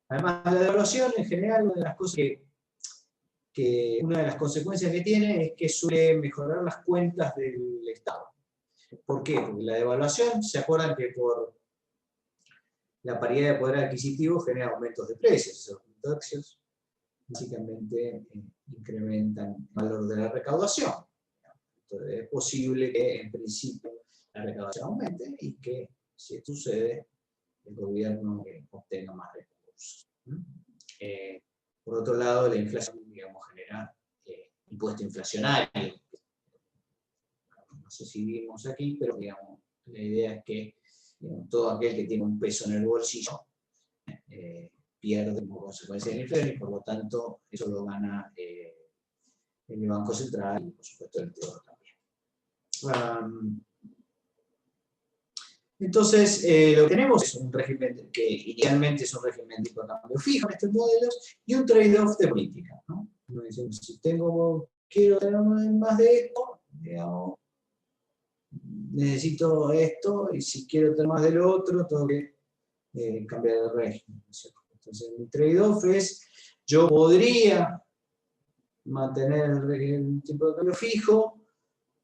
Además, la devaluación en general, una de las cosas que una de las consecuencias que tiene es que suele mejorar las cuentas del Estado. ¿Por qué? Porque la devaluación, ¿se acuerdan que por la paridad de poder adquisitivo genera aumentos de precios? Esos aumentos de precios básicamente incrementan el valor de la recaudación. Entonces es posible que en principio la recaudación aumente y que, si esto sucede, el gobierno obtenga más recursos. Por otro lado, la inflación, digamos, genera impuesto inflacionario. No sé si vimos aquí, pero digamos, la idea es que todo aquel que tiene un peso en el bolsillo pierde como consecuencia de la inflación y por lo tanto eso lo gana el Banco Central y por supuesto el Tesoro también. Entonces, lo que tenemos es un régimen que inicialmente es un régimen de tipo de cambio fijo en estos modelos y un trade-off de política, ¿no? Si quiero tener más de esto, digamos, necesito esto, y si quiero tener más del otro, tengo que cambiar de régimen, ¿no? Entonces, mi trade-off es, yo podría mantener el tipo de cambio fijo,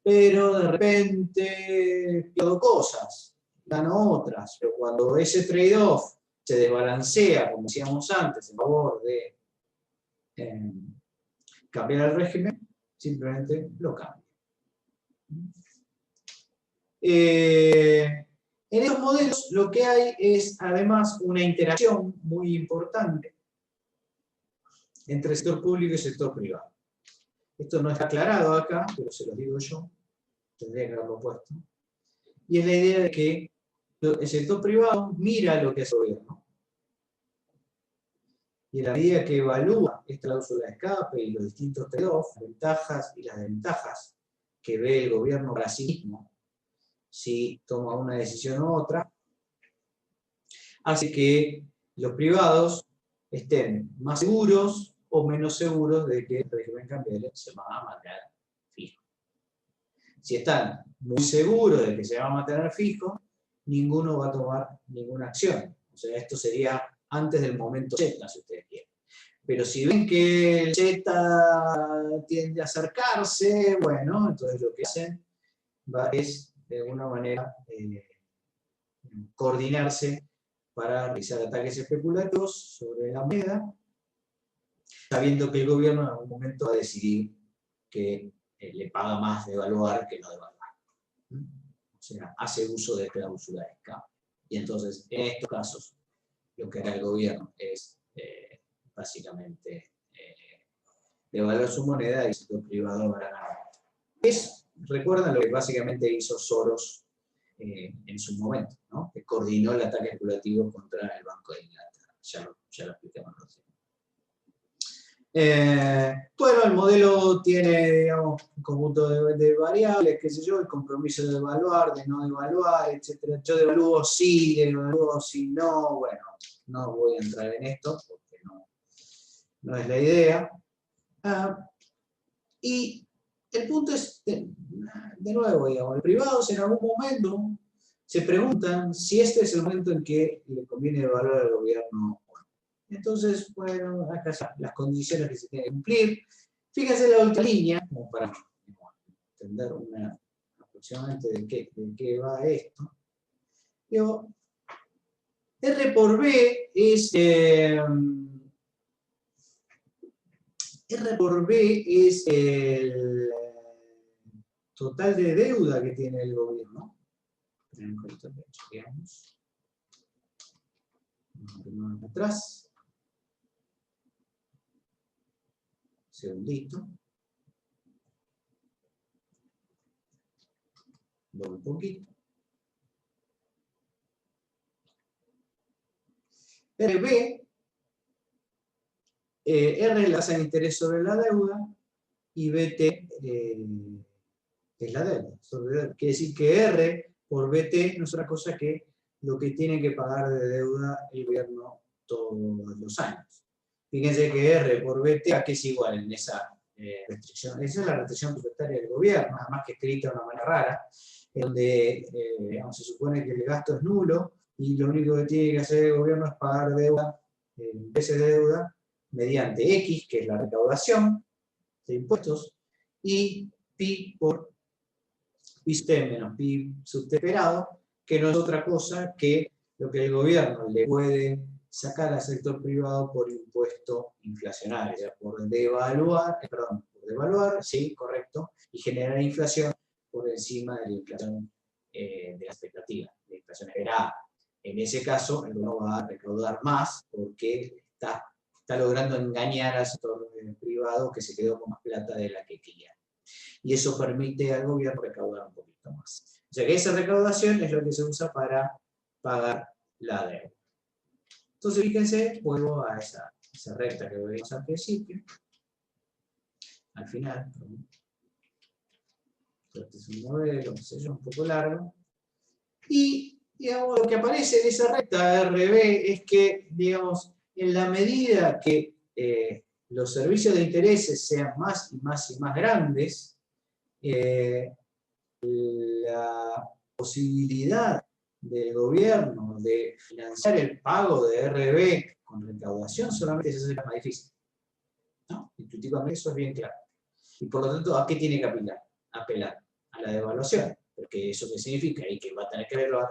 pero de repente pierdo cosas, gano otras, pero cuando ese trade-off se desbalancea, como decíamos antes, en favor de cambiar el régimen, simplemente lo cambio. En estos modelos lo que hay es además una interacción muy importante entre el sector público y el sector privado. Esto no está aclarado acá, pero se lo digo yo, tendría que haberlo puesto. Y es la idea de que el sector privado mira lo que hace el gobierno. Y en la medida que evalúa esta cláusula de escape y los distintos trade-offs, las ventajas y las desventajas que ve el gobierno para sí mismo, si toma una decisión u otra, hace que los privados estén más seguros o menos seguros de que el régimen cambiario se va a mantener fijo. Si están muy seguros de que se va a mantener fijo, ninguno va a tomar ninguna acción. O sea, esto sería antes del momento Z, si ustedes quieren. Pero si ven que el Z tiende a acercarse, bueno, entonces lo que hacen es, de alguna manera, coordinarse para realizar ataques especulativos sobre la moneda, sabiendo que el gobierno en algún momento va a decidir que le paga más devaluar que no devaluar. O sea, hace uso de cláusula de escape. Y entonces, en estos casos, lo que hará el gobierno es básicamente devaluar su moneda y el sector privado va a ganar. Recuerdan lo que básicamente hizo Soros en su momento, ¿no? Que coordinó el ataque especulativo contra el Banco de Inglaterra. Ya lo explicamos recién. Bueno, el modelo tiene, digamos, un conjunto de variables, qué sé yo, el compromiso de devaluar, de no devaluar, etc. Yo devalúo sí, devalúo sí, no. Bueno, no voy a entrar en esto porque no es la idea. Y el punto es, de nuevo, digamos, los privados en algún momento se preguntan si este es el momento en que le conviene devaluar al gobierno. Entonces, bueno, acá están las condiciones que se tienen que cumplir. Fíjense la última línea, como para entender aproximadamente de qué va esto. Digo, R por B es el total de deuda que tiene el gobierno. Vamos atrás. Segundito. Voy un poquito. RB, R es la tasa de interés sobre la deuda, y BT es la deuda. Quiere decir que R por BT no es otra cosa que lo que tiene que pagar de deuda el gobierno todos los años. Fíjense que R por BT ¿a qué es igual en esa restricción? Esa es la restricción presupuestaria del gobierno, nada más que escrita de una manera rara, en donde digamos, se supone que el gasto es nulo y lo único que tiene que hacer el gobierno es pagar deuda, veces de deuda, mediante X, que es la recaudación de impuestos, y pi por pi sub t menos pi sub t esperado, que no es otra cosa que lo que el gobierno le puede sacar al sector privado por impuesto inflacionario, o sea, por devaluar, sí, correcto, y generar inflación por encima de la inflación de la expectativa, de la inflación esperada. En ese caso, el gobierno va a recaudar más porque está logrando engañar al sector privado que se quedó con más plata de la que quería. Y eso permite al gobierno recaudar un poquito más. O sea que esa recaudación es lo que se usa para pagar la deuda. Entonces, fíjense, vuelvo a esa recta que veíamos al principio, al final. Este es un modelo, qué sé yo, un poco largo. Y, digamos, lo que aparece en esa recta RB es que, digamos, en la medida que los servicios de intereses sean más y más y más grandes, la posibilidad del gobierno de financiar el pago de RB con recaudación solamente se hace más difícil, ¿no? Intuitivamente eso es bien claro. Y por lo tanto, ¿a qué tiene que apelar? A la devaluación, porque eso que significa y que va a tener que evaluar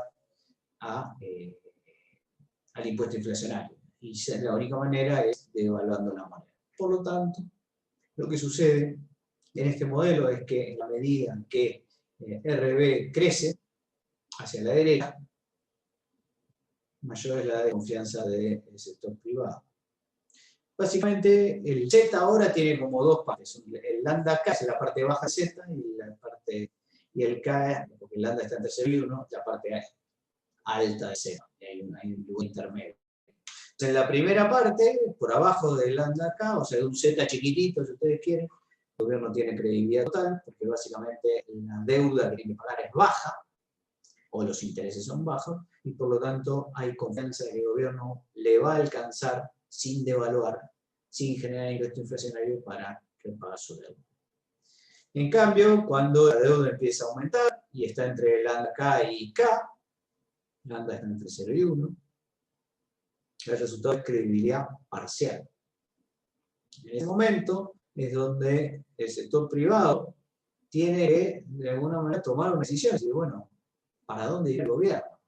al impuesto inflacionario. Y la única manera es devaluando la moneda. Por lo tanto, lo que sucede en este modelo es que en la medida que RB crece hacia la derecha, mayor es la desconfianza del sector privado. Básicamente, el Z ahora tiene como dos partes. El lambda K es la parte baja de Z y el K, porque el lambda está en tercer y uno, la parte alta de Z. Hay un lugar intermedio. Entonces, en la primera parte, por abajo del lambda K, o sea, de un Z chiquitito, si ustedes quieren, el gobierno tiene credibilidad total, porque básicamente la deuda que tiene que pagar es baja, o los intereses son bajos, y por lo tanto hay confianza de que el gobierno le va a alcanzar sin devaluar, sin generar ingreso inflacionario para pagar su deuda. En cambio, cuando la deuda empieza a aumentar, y está entre lambda K y K, lambda está entre 0 y 1, el resultado es credibilidad parcial. En ese momento es donde el sector privado tiene que, de alguna manera, tomar una decisión, decir, bueno, ¿para dónde ir el gobierno?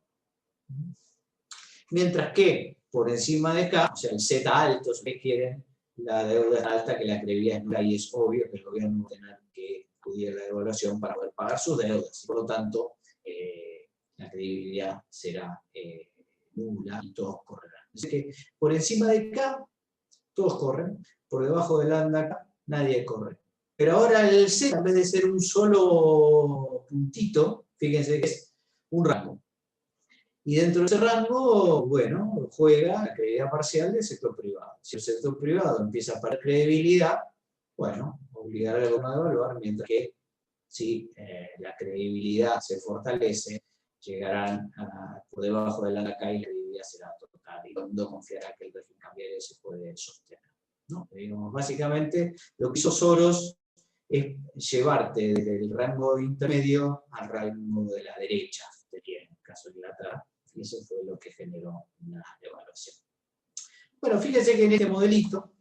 Mientras que, por encima de K, o sea, el Z alto, si ustedes quieren, la deuda es alta, que la credibilidad es nula, y es obvio que el gobierno va a tener que acudir a la devaluación para poder pagar sus deudas. Por lo tanto, la credibilidad será nula y todos correrán. Así que, por encima de K, todos corren. Por debajo del lambda K, nadie corre. Pero ahora el Z, en vez de ser un solo puntito, fíjense que es un rango. Y dentro de ese rango, bueno, juega la credibilidad parcial del sector privado. Si el sector privado empieza a perder credibilidad, bueno, obligar al gobierno a devaluar, mientras que si la credibilidad se fortalece, llegarán por debajo del lambda K y la credibilidad será total. Y no confiará que el régimen cambiario se puede sostener, ¿no? Digamos, básicamente, lo que hizo Soros es llevarte desde el rango intermedio al rango de la derecha, en el caso de Inglaterra, y eso fue lo que generó una devaluación. Bueno, fíjense que en este modelito,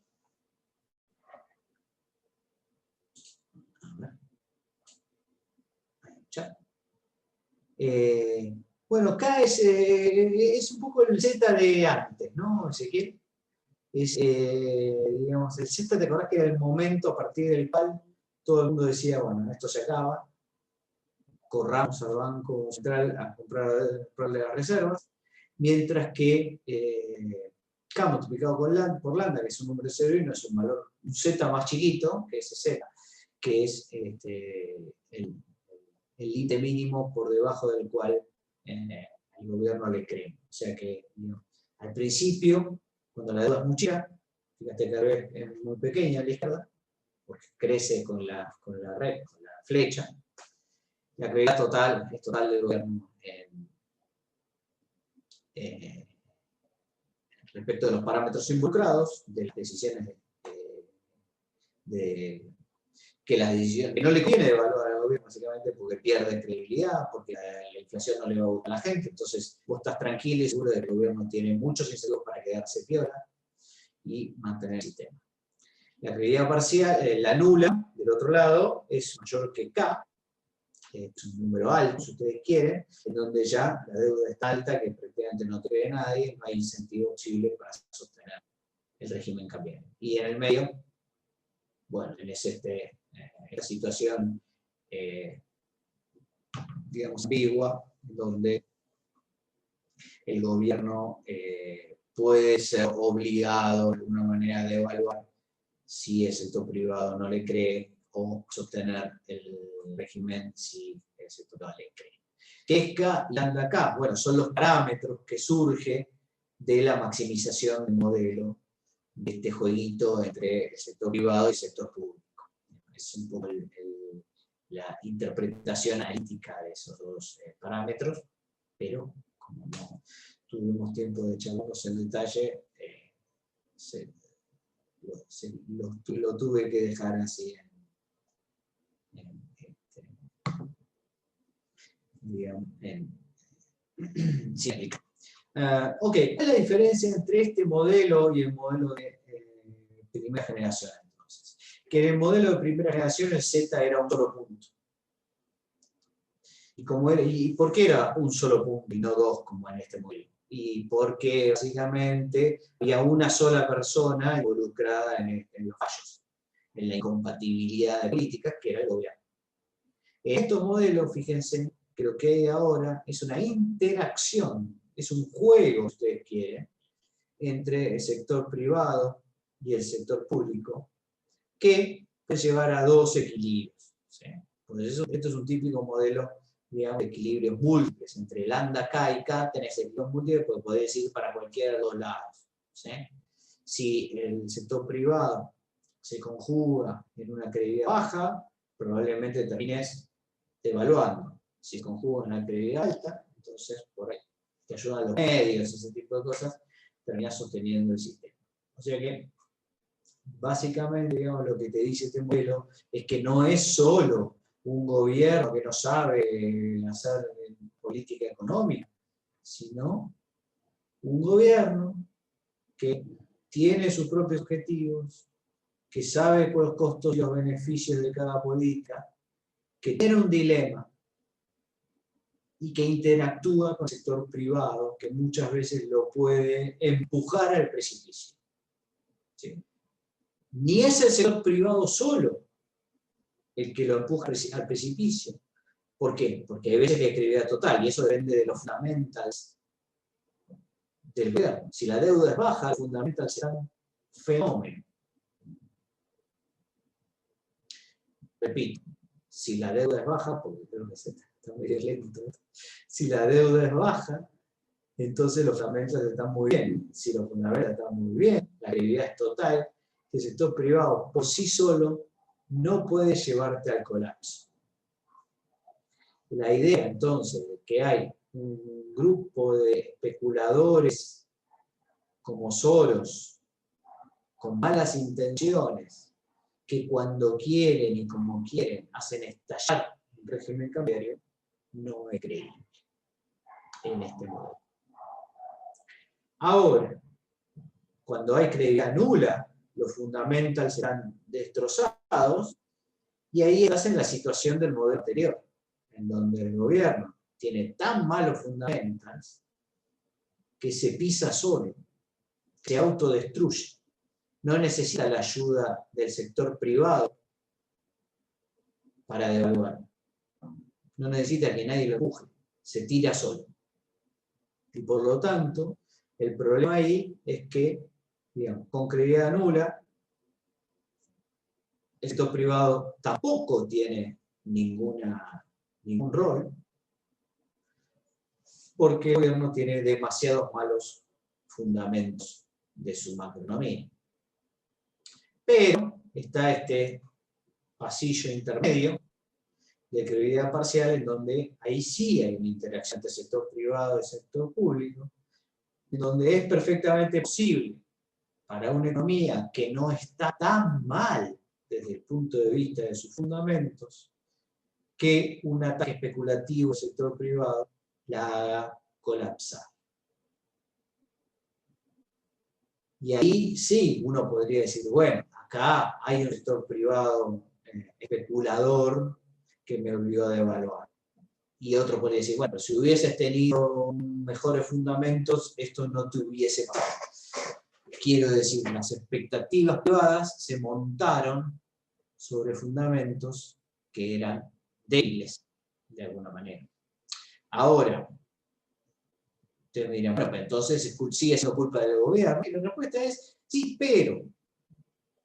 bueno, acá es un poco el Z de antes, ¿no, Ezequiel? Es, digamos, el Z, ¿te acordás que era el momento a partir del cual todo el mundo decía, bueno, esto se acaba, corramos al Banco Central a comprarle las reservas, mientras que K multiplicado por lambda, que es un número de 0 y no es un valor, un Z más chiquito, que es Z, que es el límite mínimo por debajo del cual el gobierno le cree. O sea que, ¿no? Al principio, cuando la deuda es muy chica, fíjate que la vez es muy pequeña a la izquierda, porque crece con la flecha. La credibilidad total es total del gobierno respecto de los parámetros involucrados, de las decisiones que no le conviene evaluar al gobierno, básicamente porque pierde credibilidad, porque la inflación no le va a gustar a la gente. Entonces vos estás tranquilo y seguro de que el gobierno tiene muchos incentivos para quedarse piola y mantener el sistema. La credibilidad parcial, la nula, del otro lado, es mayor que K, es un número alto, si ustedes quieren, en donde ya la deuda está alta, que prácticamente no cree nadie, no hay incentivo posible para sostener el régimen cambiario. Y en el medio, bueno, tenés esta situación, digamos, ambigua, donde el gobierno puede ser obligado de alguna manera de evaluar si el sector privado no le cree o sostener el régimen si el sector privado le cree. ¿Qué es K y lambda K? Bueno, son los parámetros que surgen de la maximización del modelo de este jueguito entre el sector privado y el sector público. Es un poco la interpretación analítica de esos dos parámetros, pero como no tuvimos tiempo de charlarlos en detalle, lo tuve que dejar así sin explicar. Ok, ¿cuál es la diferencia entre este modelo y el modelo de primera generación? Entonces, que en el modelo de primera generación el Z era un solo punto. ¿Y por qué era un solo punto y no dos como en este modelo? Y porque básicamente había una sola persona involucrada en los fallos, en la incompatibilidad de políticas, que era el gobierno. En estos modelos, fíjense, que lo que hay ahora es una interacción, es un juego, si ustedes quieren, entre el sector privado y el sector público, que puede llevar a dos equilibrios. ¿Sí? Por eso, esto es un típico modelo, digamos, de equilibrios múltiples. Entre lambda K y K tenés equilibrios múltiples, porque podés ir para cualquiera de los dos lados. ¿Sí? Si el sector privado se conjuga en una credibilidad baja, probablemente termines devaluando. Si se conjuga en una credibilidad alta, entonces por ahí te ayudan los medios, ese tipo de cosas, terminas sosteniendo el sistema. O sea que, básicamente, digamos, lo que te dice este modelo es que no es solo un gobierno que no sabe hacer política económica, sino un gobierno que tiene sus propios objetivos, que sabe los costos y los beneficios de cada política, que tiene un dilema y que interactúa con el sector privado, que muchas veces lo puede empujar al precipicio. ¿Sí? Ni es el sector privado solo el que lo empuja al precipicio. ¿Por qué? Porque hay veces que hay credibilidad total, y eso depende de los fundamentals del gobierno. Si la deuda es baja, los fundamentals serán un fenómeno. Repito, si la deuda es baja, porque creo que está muy lento, si la deuda es baja, entonces los fundamentals están muy bien. Si los fundamentals están muy bien, la credibilidad es total, el sector privado por sí solo no puede llevarte al colapso. La idea entonces de que hay un grupo de especuladores como Soros, con malas intenciones, que cuando quieren y como quieren hacen estallar el régimen cambiario, no es creíble en este modo. Ahora, cuando hay credibilidad nula, los fundamentals serán destrozados, y ahí estás en la situación del modelo anterior, en donde el gobierno tiene tan malos fundamentals que se pisa solo, se autodestruye. No necesita la ayuda del sector privado para devaluar. No necesita que nadie lo empuje, se tira solo. Y por lo tanto, el problema ahí es que, digamos, con credibilidad nula, el sector privado tampoco tiene ningún rol, porque el gobierno tiene demasiados malos fundamentos de su macroeconomía. Pero está este pasillo intermedio de credibilidad parcial, en donde ahí sí hay una interacción entre sector privado y sector público, en donde es perfectamente posible para una economía que no está tan mal desde el punto de vista de sus fundamentos, que un ataque especulativo del sector privado la haga colapsar. Y ahí sí, uno podría decir, bueno, acá hay un sector privado especulador que me obligó a devaluar. Y otro podría decir, bueno, si hubieses tenido mejores fundamentos, esto no te hubiese pasado. Quiero decir, las expectativas privadas se montaron sobre fundamentos que eran débiles, de alguna manera. Ahora, ustedes me dirán, bueno, entonces sigue siendo culpa del gobierno. Y la respuesta es, sí, pero,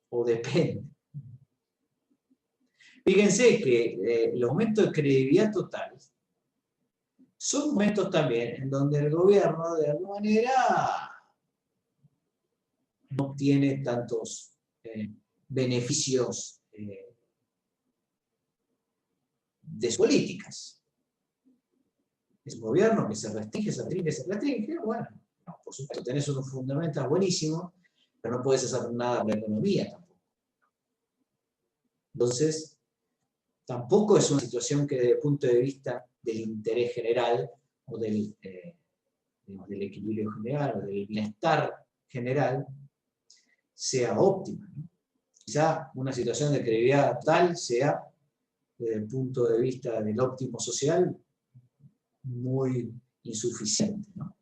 o depende. Fíjense que los momentos de credibilidad total son momentos también en donde el gobierno, de alguna manera, no obtiene tantos beneficios de sus políticas. Es un gobierno que se restringe, bueno, no, por supuesto, tenés unos fundamentos buenísimos, pero no puedes hacer nada con la economía tampoco. Entonces, tampoco es una situación que desde el punto de vista del interés general, o del equilibrio general, o del bienestar general, sea óptima, ¿no? Quizá una situación de credibilidad tal sea, desde el punto de vista del óptimo social, muy insuficiente, ¿no?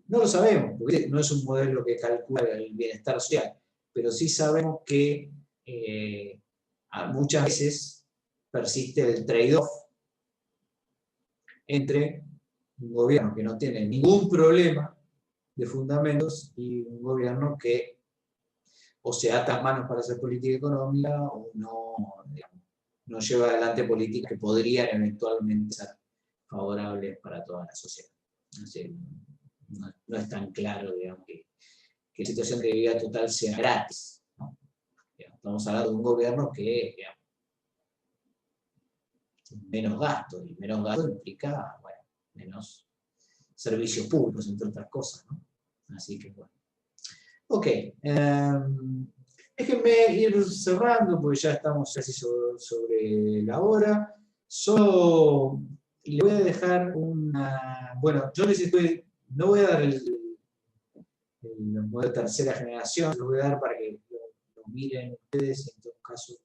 No lo sabemos, porque no es un modelo que calcula el bienestar social, pero sí sabemos que muchas veces persiste el trade-off entre un gobierno que no tiene ningún problema de fundamentos y un gobierno que o se ata las manos para hacer política económica o no, digamos, no lleva adelante políticas que podrían eventualmente ser favorables para toda la sociedad. Así, no es tan claro, digamos, que la situación de credibilidad total sea gratis, ¿no? Estamos hablando de un gobierno que, digamos, menos gasto, y menos gasto implica, bueno, menos servicios públicos, entre otras cosas, ¿no? Así que, bueno. Ok, déjenme ir cerrando, porque ya estamos casi sobre la hora. Solo le voy a dejar una... Bueno, yo no voy a dar el modelo de tercera generación, lo voy a dar para que lo miren ustedes, en todo caso,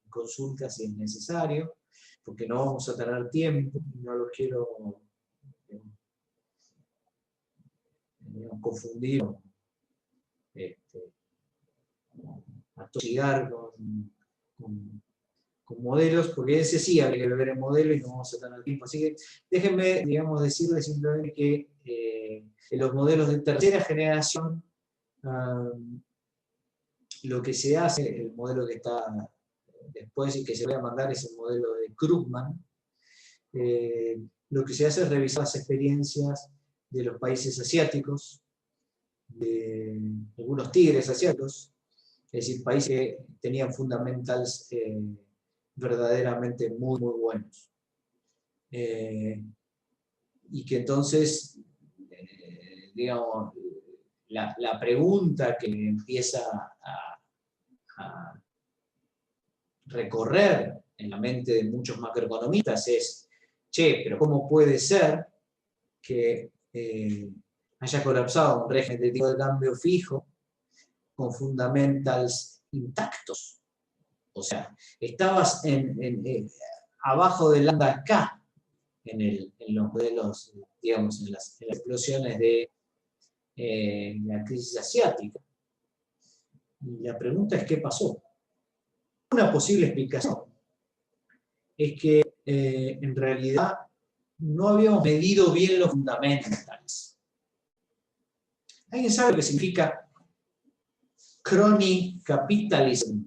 en consulta si es necesario, porque no vamos a tener tiempo, no lo quiero confundir, atosigar con modelos, porque ese sí habría que ver el modelo y no vamos a tener tiempo. Así que déjenme, digamos, decirles simplemente que en los modelos de tercera generación, lo que se hace, el modelo que está después y que se voy a mandar es el modelo de Krugman. Lo que se hace es revisar las experiencias de los países asiáticos, de algunos tigres asiáticos, es decir, países que tenían fundamentals verdaderamente muy, muy buenos. Y que entonces, digamos, la pregunta que empieza a recorrer en la mente de muchos macroeconomistas es, che, pero ¿cómo puede ser que haya colapsado un régimen de tipo de cambio fijo con fundamentals intactos? O sea, estabas abajo del lambda K en los modelos, digamos, en las explosiones de la crisis asiática. Y la pregunta es, ¿qué pasó? Una posible explicación es que en realidad no habíamos medido bien los fundamentals. ¿Alguien sabe lo que significa crony capitalism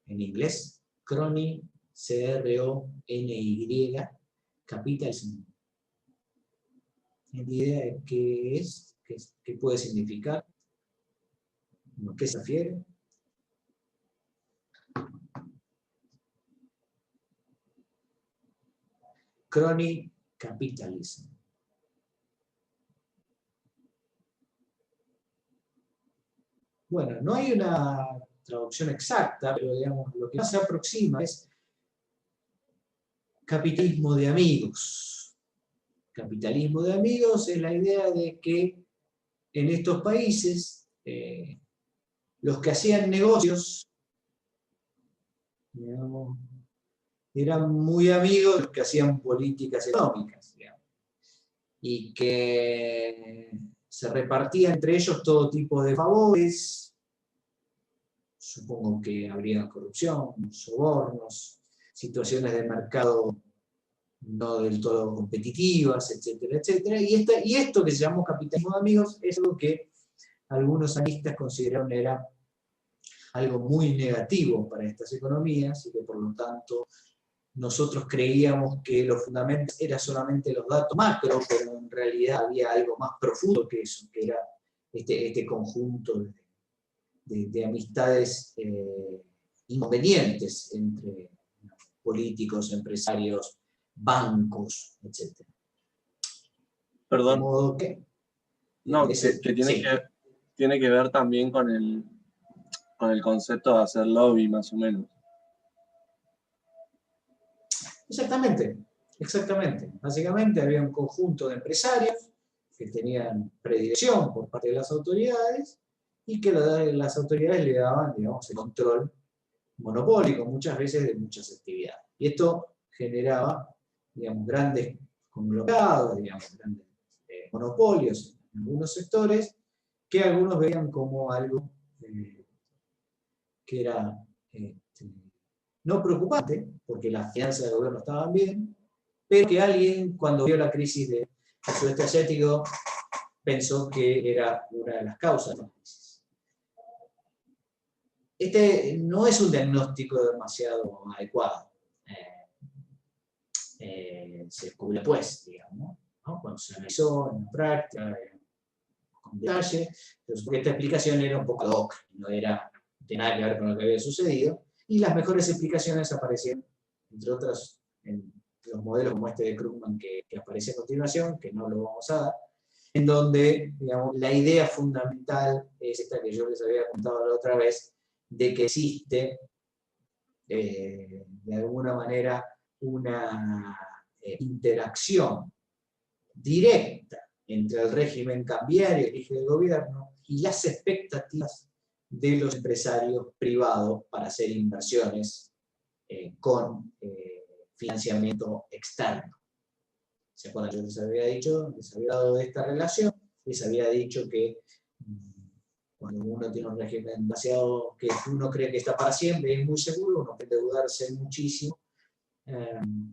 en inglés? Crony, C-R-O-N-Y, capitalism. ¿Tienen idea de qué es? ¿Qué puede significar? ¿A qué se refiere? crony capitalism. Bueno, no hay una traducción exacta, pero digamos, lo que más se aproxima es capitalismo de amigos. Capitalismo de amigos es la idea de que en estos países los que hacían negocios, digamos, eran muy amigos de los que hacían políticas económicas, digamos, y que se repartía entre ellos todo tipo de favores. Supongo que habría corrupción, sobornos, situaciones de mercado no del todo competitivas, etcétera, etcétera. Y esto que se llamó capitalismo de amigos es algo que algunos analistas consideraron era algo muy negativo para estas economías y que por lo tanto nosotros creíamos que los fundamentos eran solamente los datos macro, pero en realidad había algo más profundo que eso, que era este conjunto de amistades inconvenientes entre políticos, empresarios, bancos, etc. Perdón. De modo que, No, que tiene que ver también con el concepto de hacer lobby, más o menos. Exactamente, exactamente. Básicamente había un conjunto de empresarios que tenían predilección por parte de las autoridades y que las autoridades le daban, digamos, el control monopólico muchas veces de muchas actividades. Y esto generaba, digamos, grandes conglomerados, digamos, grandes monopolios en algunos sectores que algunos veían como algo que era no preocupante, porque las finanzas del gobierno estaban bien, pero que alguien, cuando vio la crisis del sudeste asiático, pensó que era una de las causas de la crisis. Este no es un diagnóstico demasiado adecuado. Se descubrió después, digamos, ¿no? Cuando se analizó en la práctica, con detalle, porque esta explicación era un poco ad hoc, no era de nada que ver con lo que había sucedido, y las mejores explicaciones aparecieron, entre otras, en los modelos como este de Krugman que aparece a continuación, que no lo vamos a dar, en donde, digamos, la idea fundamental es esta que yo les había contado la otra vez, de que existe, de alguna manera, una interacción directa entre el régimen cambiario, el régimen del gobierno, y las expectativas de los empresarios privados para hacer inversiones con financiamiento externo. ¿Se acuerdan? Yo les había dicho, les había dado de esta relación, les había dicho que cuando uno tiene un régimen demasiado que uno cree que está para siempre, es muy seguro, uno puede endeudarse muchísimo,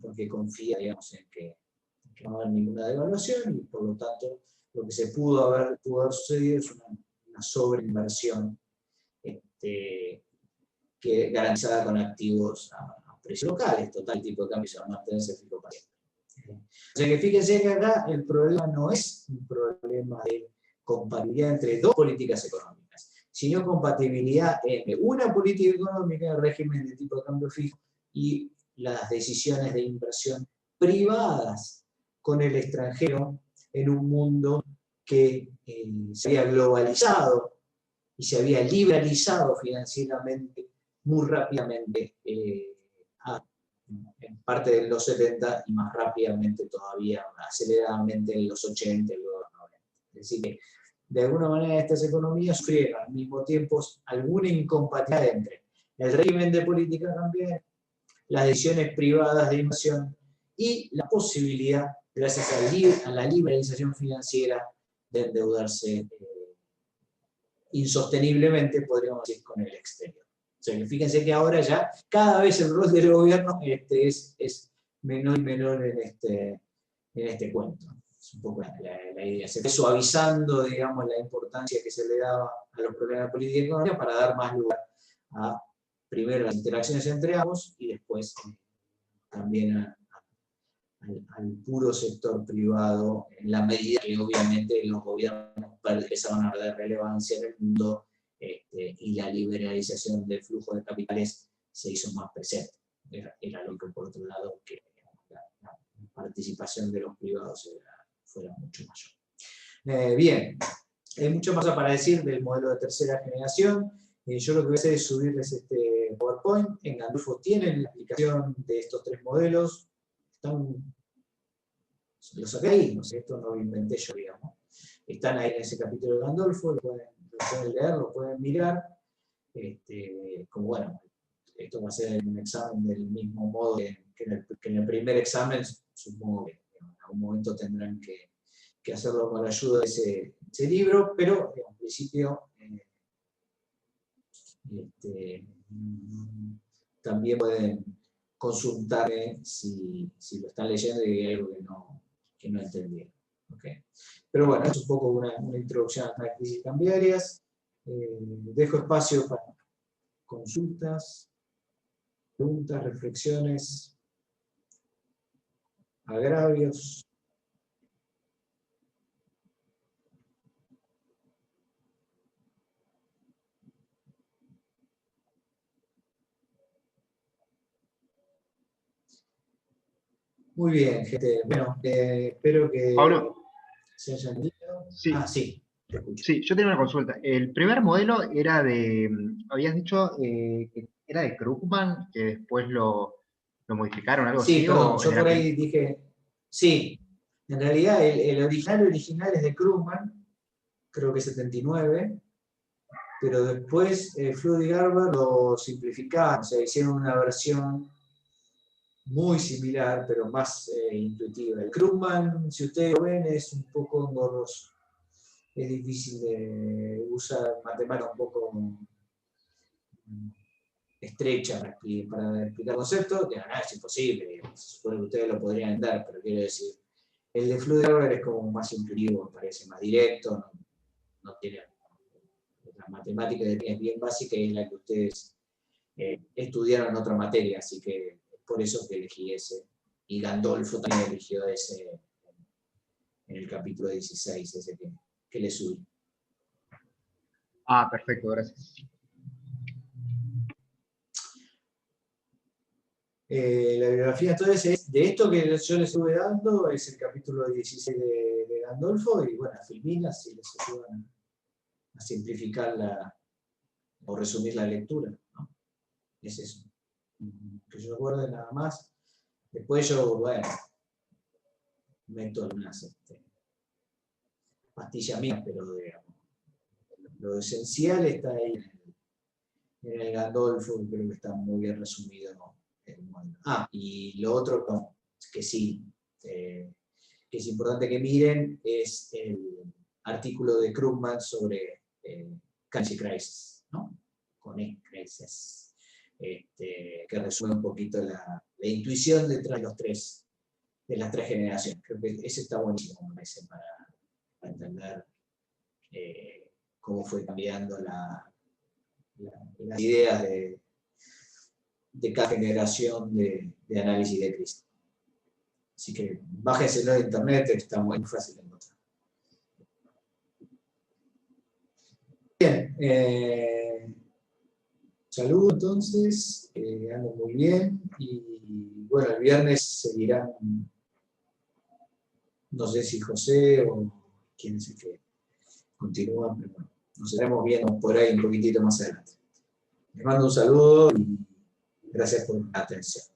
porque confía, digamos, en que no va a haber ninguna devaluación, y por lo tanto lo que se pudo haber sucedido es una sobreinversión que garantizada con activos a precios locales, total tipo de cambio se va a mantenerse fijo para siempre. O sea que fíjense que acá el problema no es un problema de compatibilidad entre dos políticas económicas, sino compatibilidad entre una política económica, el régimen de tipo de cambio fijo, y las decisiones de inversión privadas con el extranjero en un mundo que se había globalizado y se había liberalizado financieramente muy rápidamente en parte de los 70 y más rápidamente todavía, aceleradamente en los 80 y luego los 90. Es decir, que de alguna manera estas economías sufrieron al mismo tiempo alguna incompatibilidad entre el régimen de política cambiaria, las decisiones privadas de inversión y la posibilidad, gracias a la liberalización financiera, de endeudarse insosteniblemente, podríamos decir, con el exterior. O sea, que fíjense que ahora ya cada vez el rol del gobierno es menor y menor en este cuento. Es un poco la idea. Se fue suavizando, digamos, la importancia que se le daba a los problemas de política y económica para dar más lugar a, primero, las interacciones entre ambos y después también al puro sector privado, en la medida que obviamente los gobiernos empezaban a perder relevancia en el mundo y la liberalización del flujo de capitales se hizo más presente. Era lo que por otro lado que participación de los privados fuera mucho mayor. Bien, hay mucho más para decir del modelo de tercera generación. Yo lo que voy a hacer es subirles este PowerPoint. En Gandolfo tienen la explicación de estos 3 modelos. Los saqué ahí, no sé, esto no lo inventé yo, digamos. Están ahí en ese capítulo de Gandolfo, lo pueden leer, lo pueden mirar. Como bueno, esto va a ser un examen del mismo modo que en el primer examen, supongo que en algún momento tendrán que hacerlo con la ayuda de ese libro, pero en principio también pueden consultarme si lo están leyendo y hay algo que no entendieron. ¿Okay? Pero bueno, es un poco una introducción a las crisis cambiarias. Dejo espacio para consultas, preguntas, reflexiones, agravios. Muy bien, gente. Bueno, espero que Pablo. se hayan ido. Sí. Sí, te escucho. Sí, yo tenía una consulta. El primer modelo era habías dicho que era de Krugman, que después lo modificaron, algo Sí, así. perdón, o yo en por la ahí dije, sí, en realidad el original es de Krugman, creo que 79, pero después Flood y Garber lo simplificaron, o sea, hicieron una versión muy similar, pero más intuitiva. El Krugman, si ustedes lo ven, es un poco engorroso. Es difícil de usar matemática un poco estrecha para explicar conceptos, que nada, es imposible, se supone que ustedes lo podrían entender, pero quiero decir, el de Flood y Garber es como más intuitivo, me parece, más directo, no tiene la matemática es bien básica y es la que ustedes estudiaron en otra materia, así que es por eso que elegí ese. Y Gandolfo también eligió ese en el capítulo 16, ese que le subí. Ah, perfecto, gracias. La bibliografía entonces de esto que yo les estuve dando es el capítulo 16 de Gandolfo y bueno, filminas si les ayudan a simplificar o resumir la lectura, ¿no? Es eso. Que yo recuerde nada más. Después yo, bueno, meto algunas pastillas mías, pero digamos, lo esencial está ahí en el Gandolfo, creo que está muy bien resumido, ¿no? Y lo otro que sí, que es importante que miren, es el artículo de Krugman sobre Currency Crisis, ¿no? Connect Crisis, que resume un poquito la intuición detrás de las tres generaciones. Creo que ese está buenísimo, me parece, para entender cómo fue cambiando las ideas de cada generación de análisis de crisis. Así que bájenselo de internet, está muy fácil de encontrar. Bien, saludos entonces, anden muy bien y bueno, el viernes seguirán, no sé si José o quién es el que continúa, pero bueno, nos estaremos viendo por ahí un poquitito más adelante. Les mando un saludo y gracias por la atención.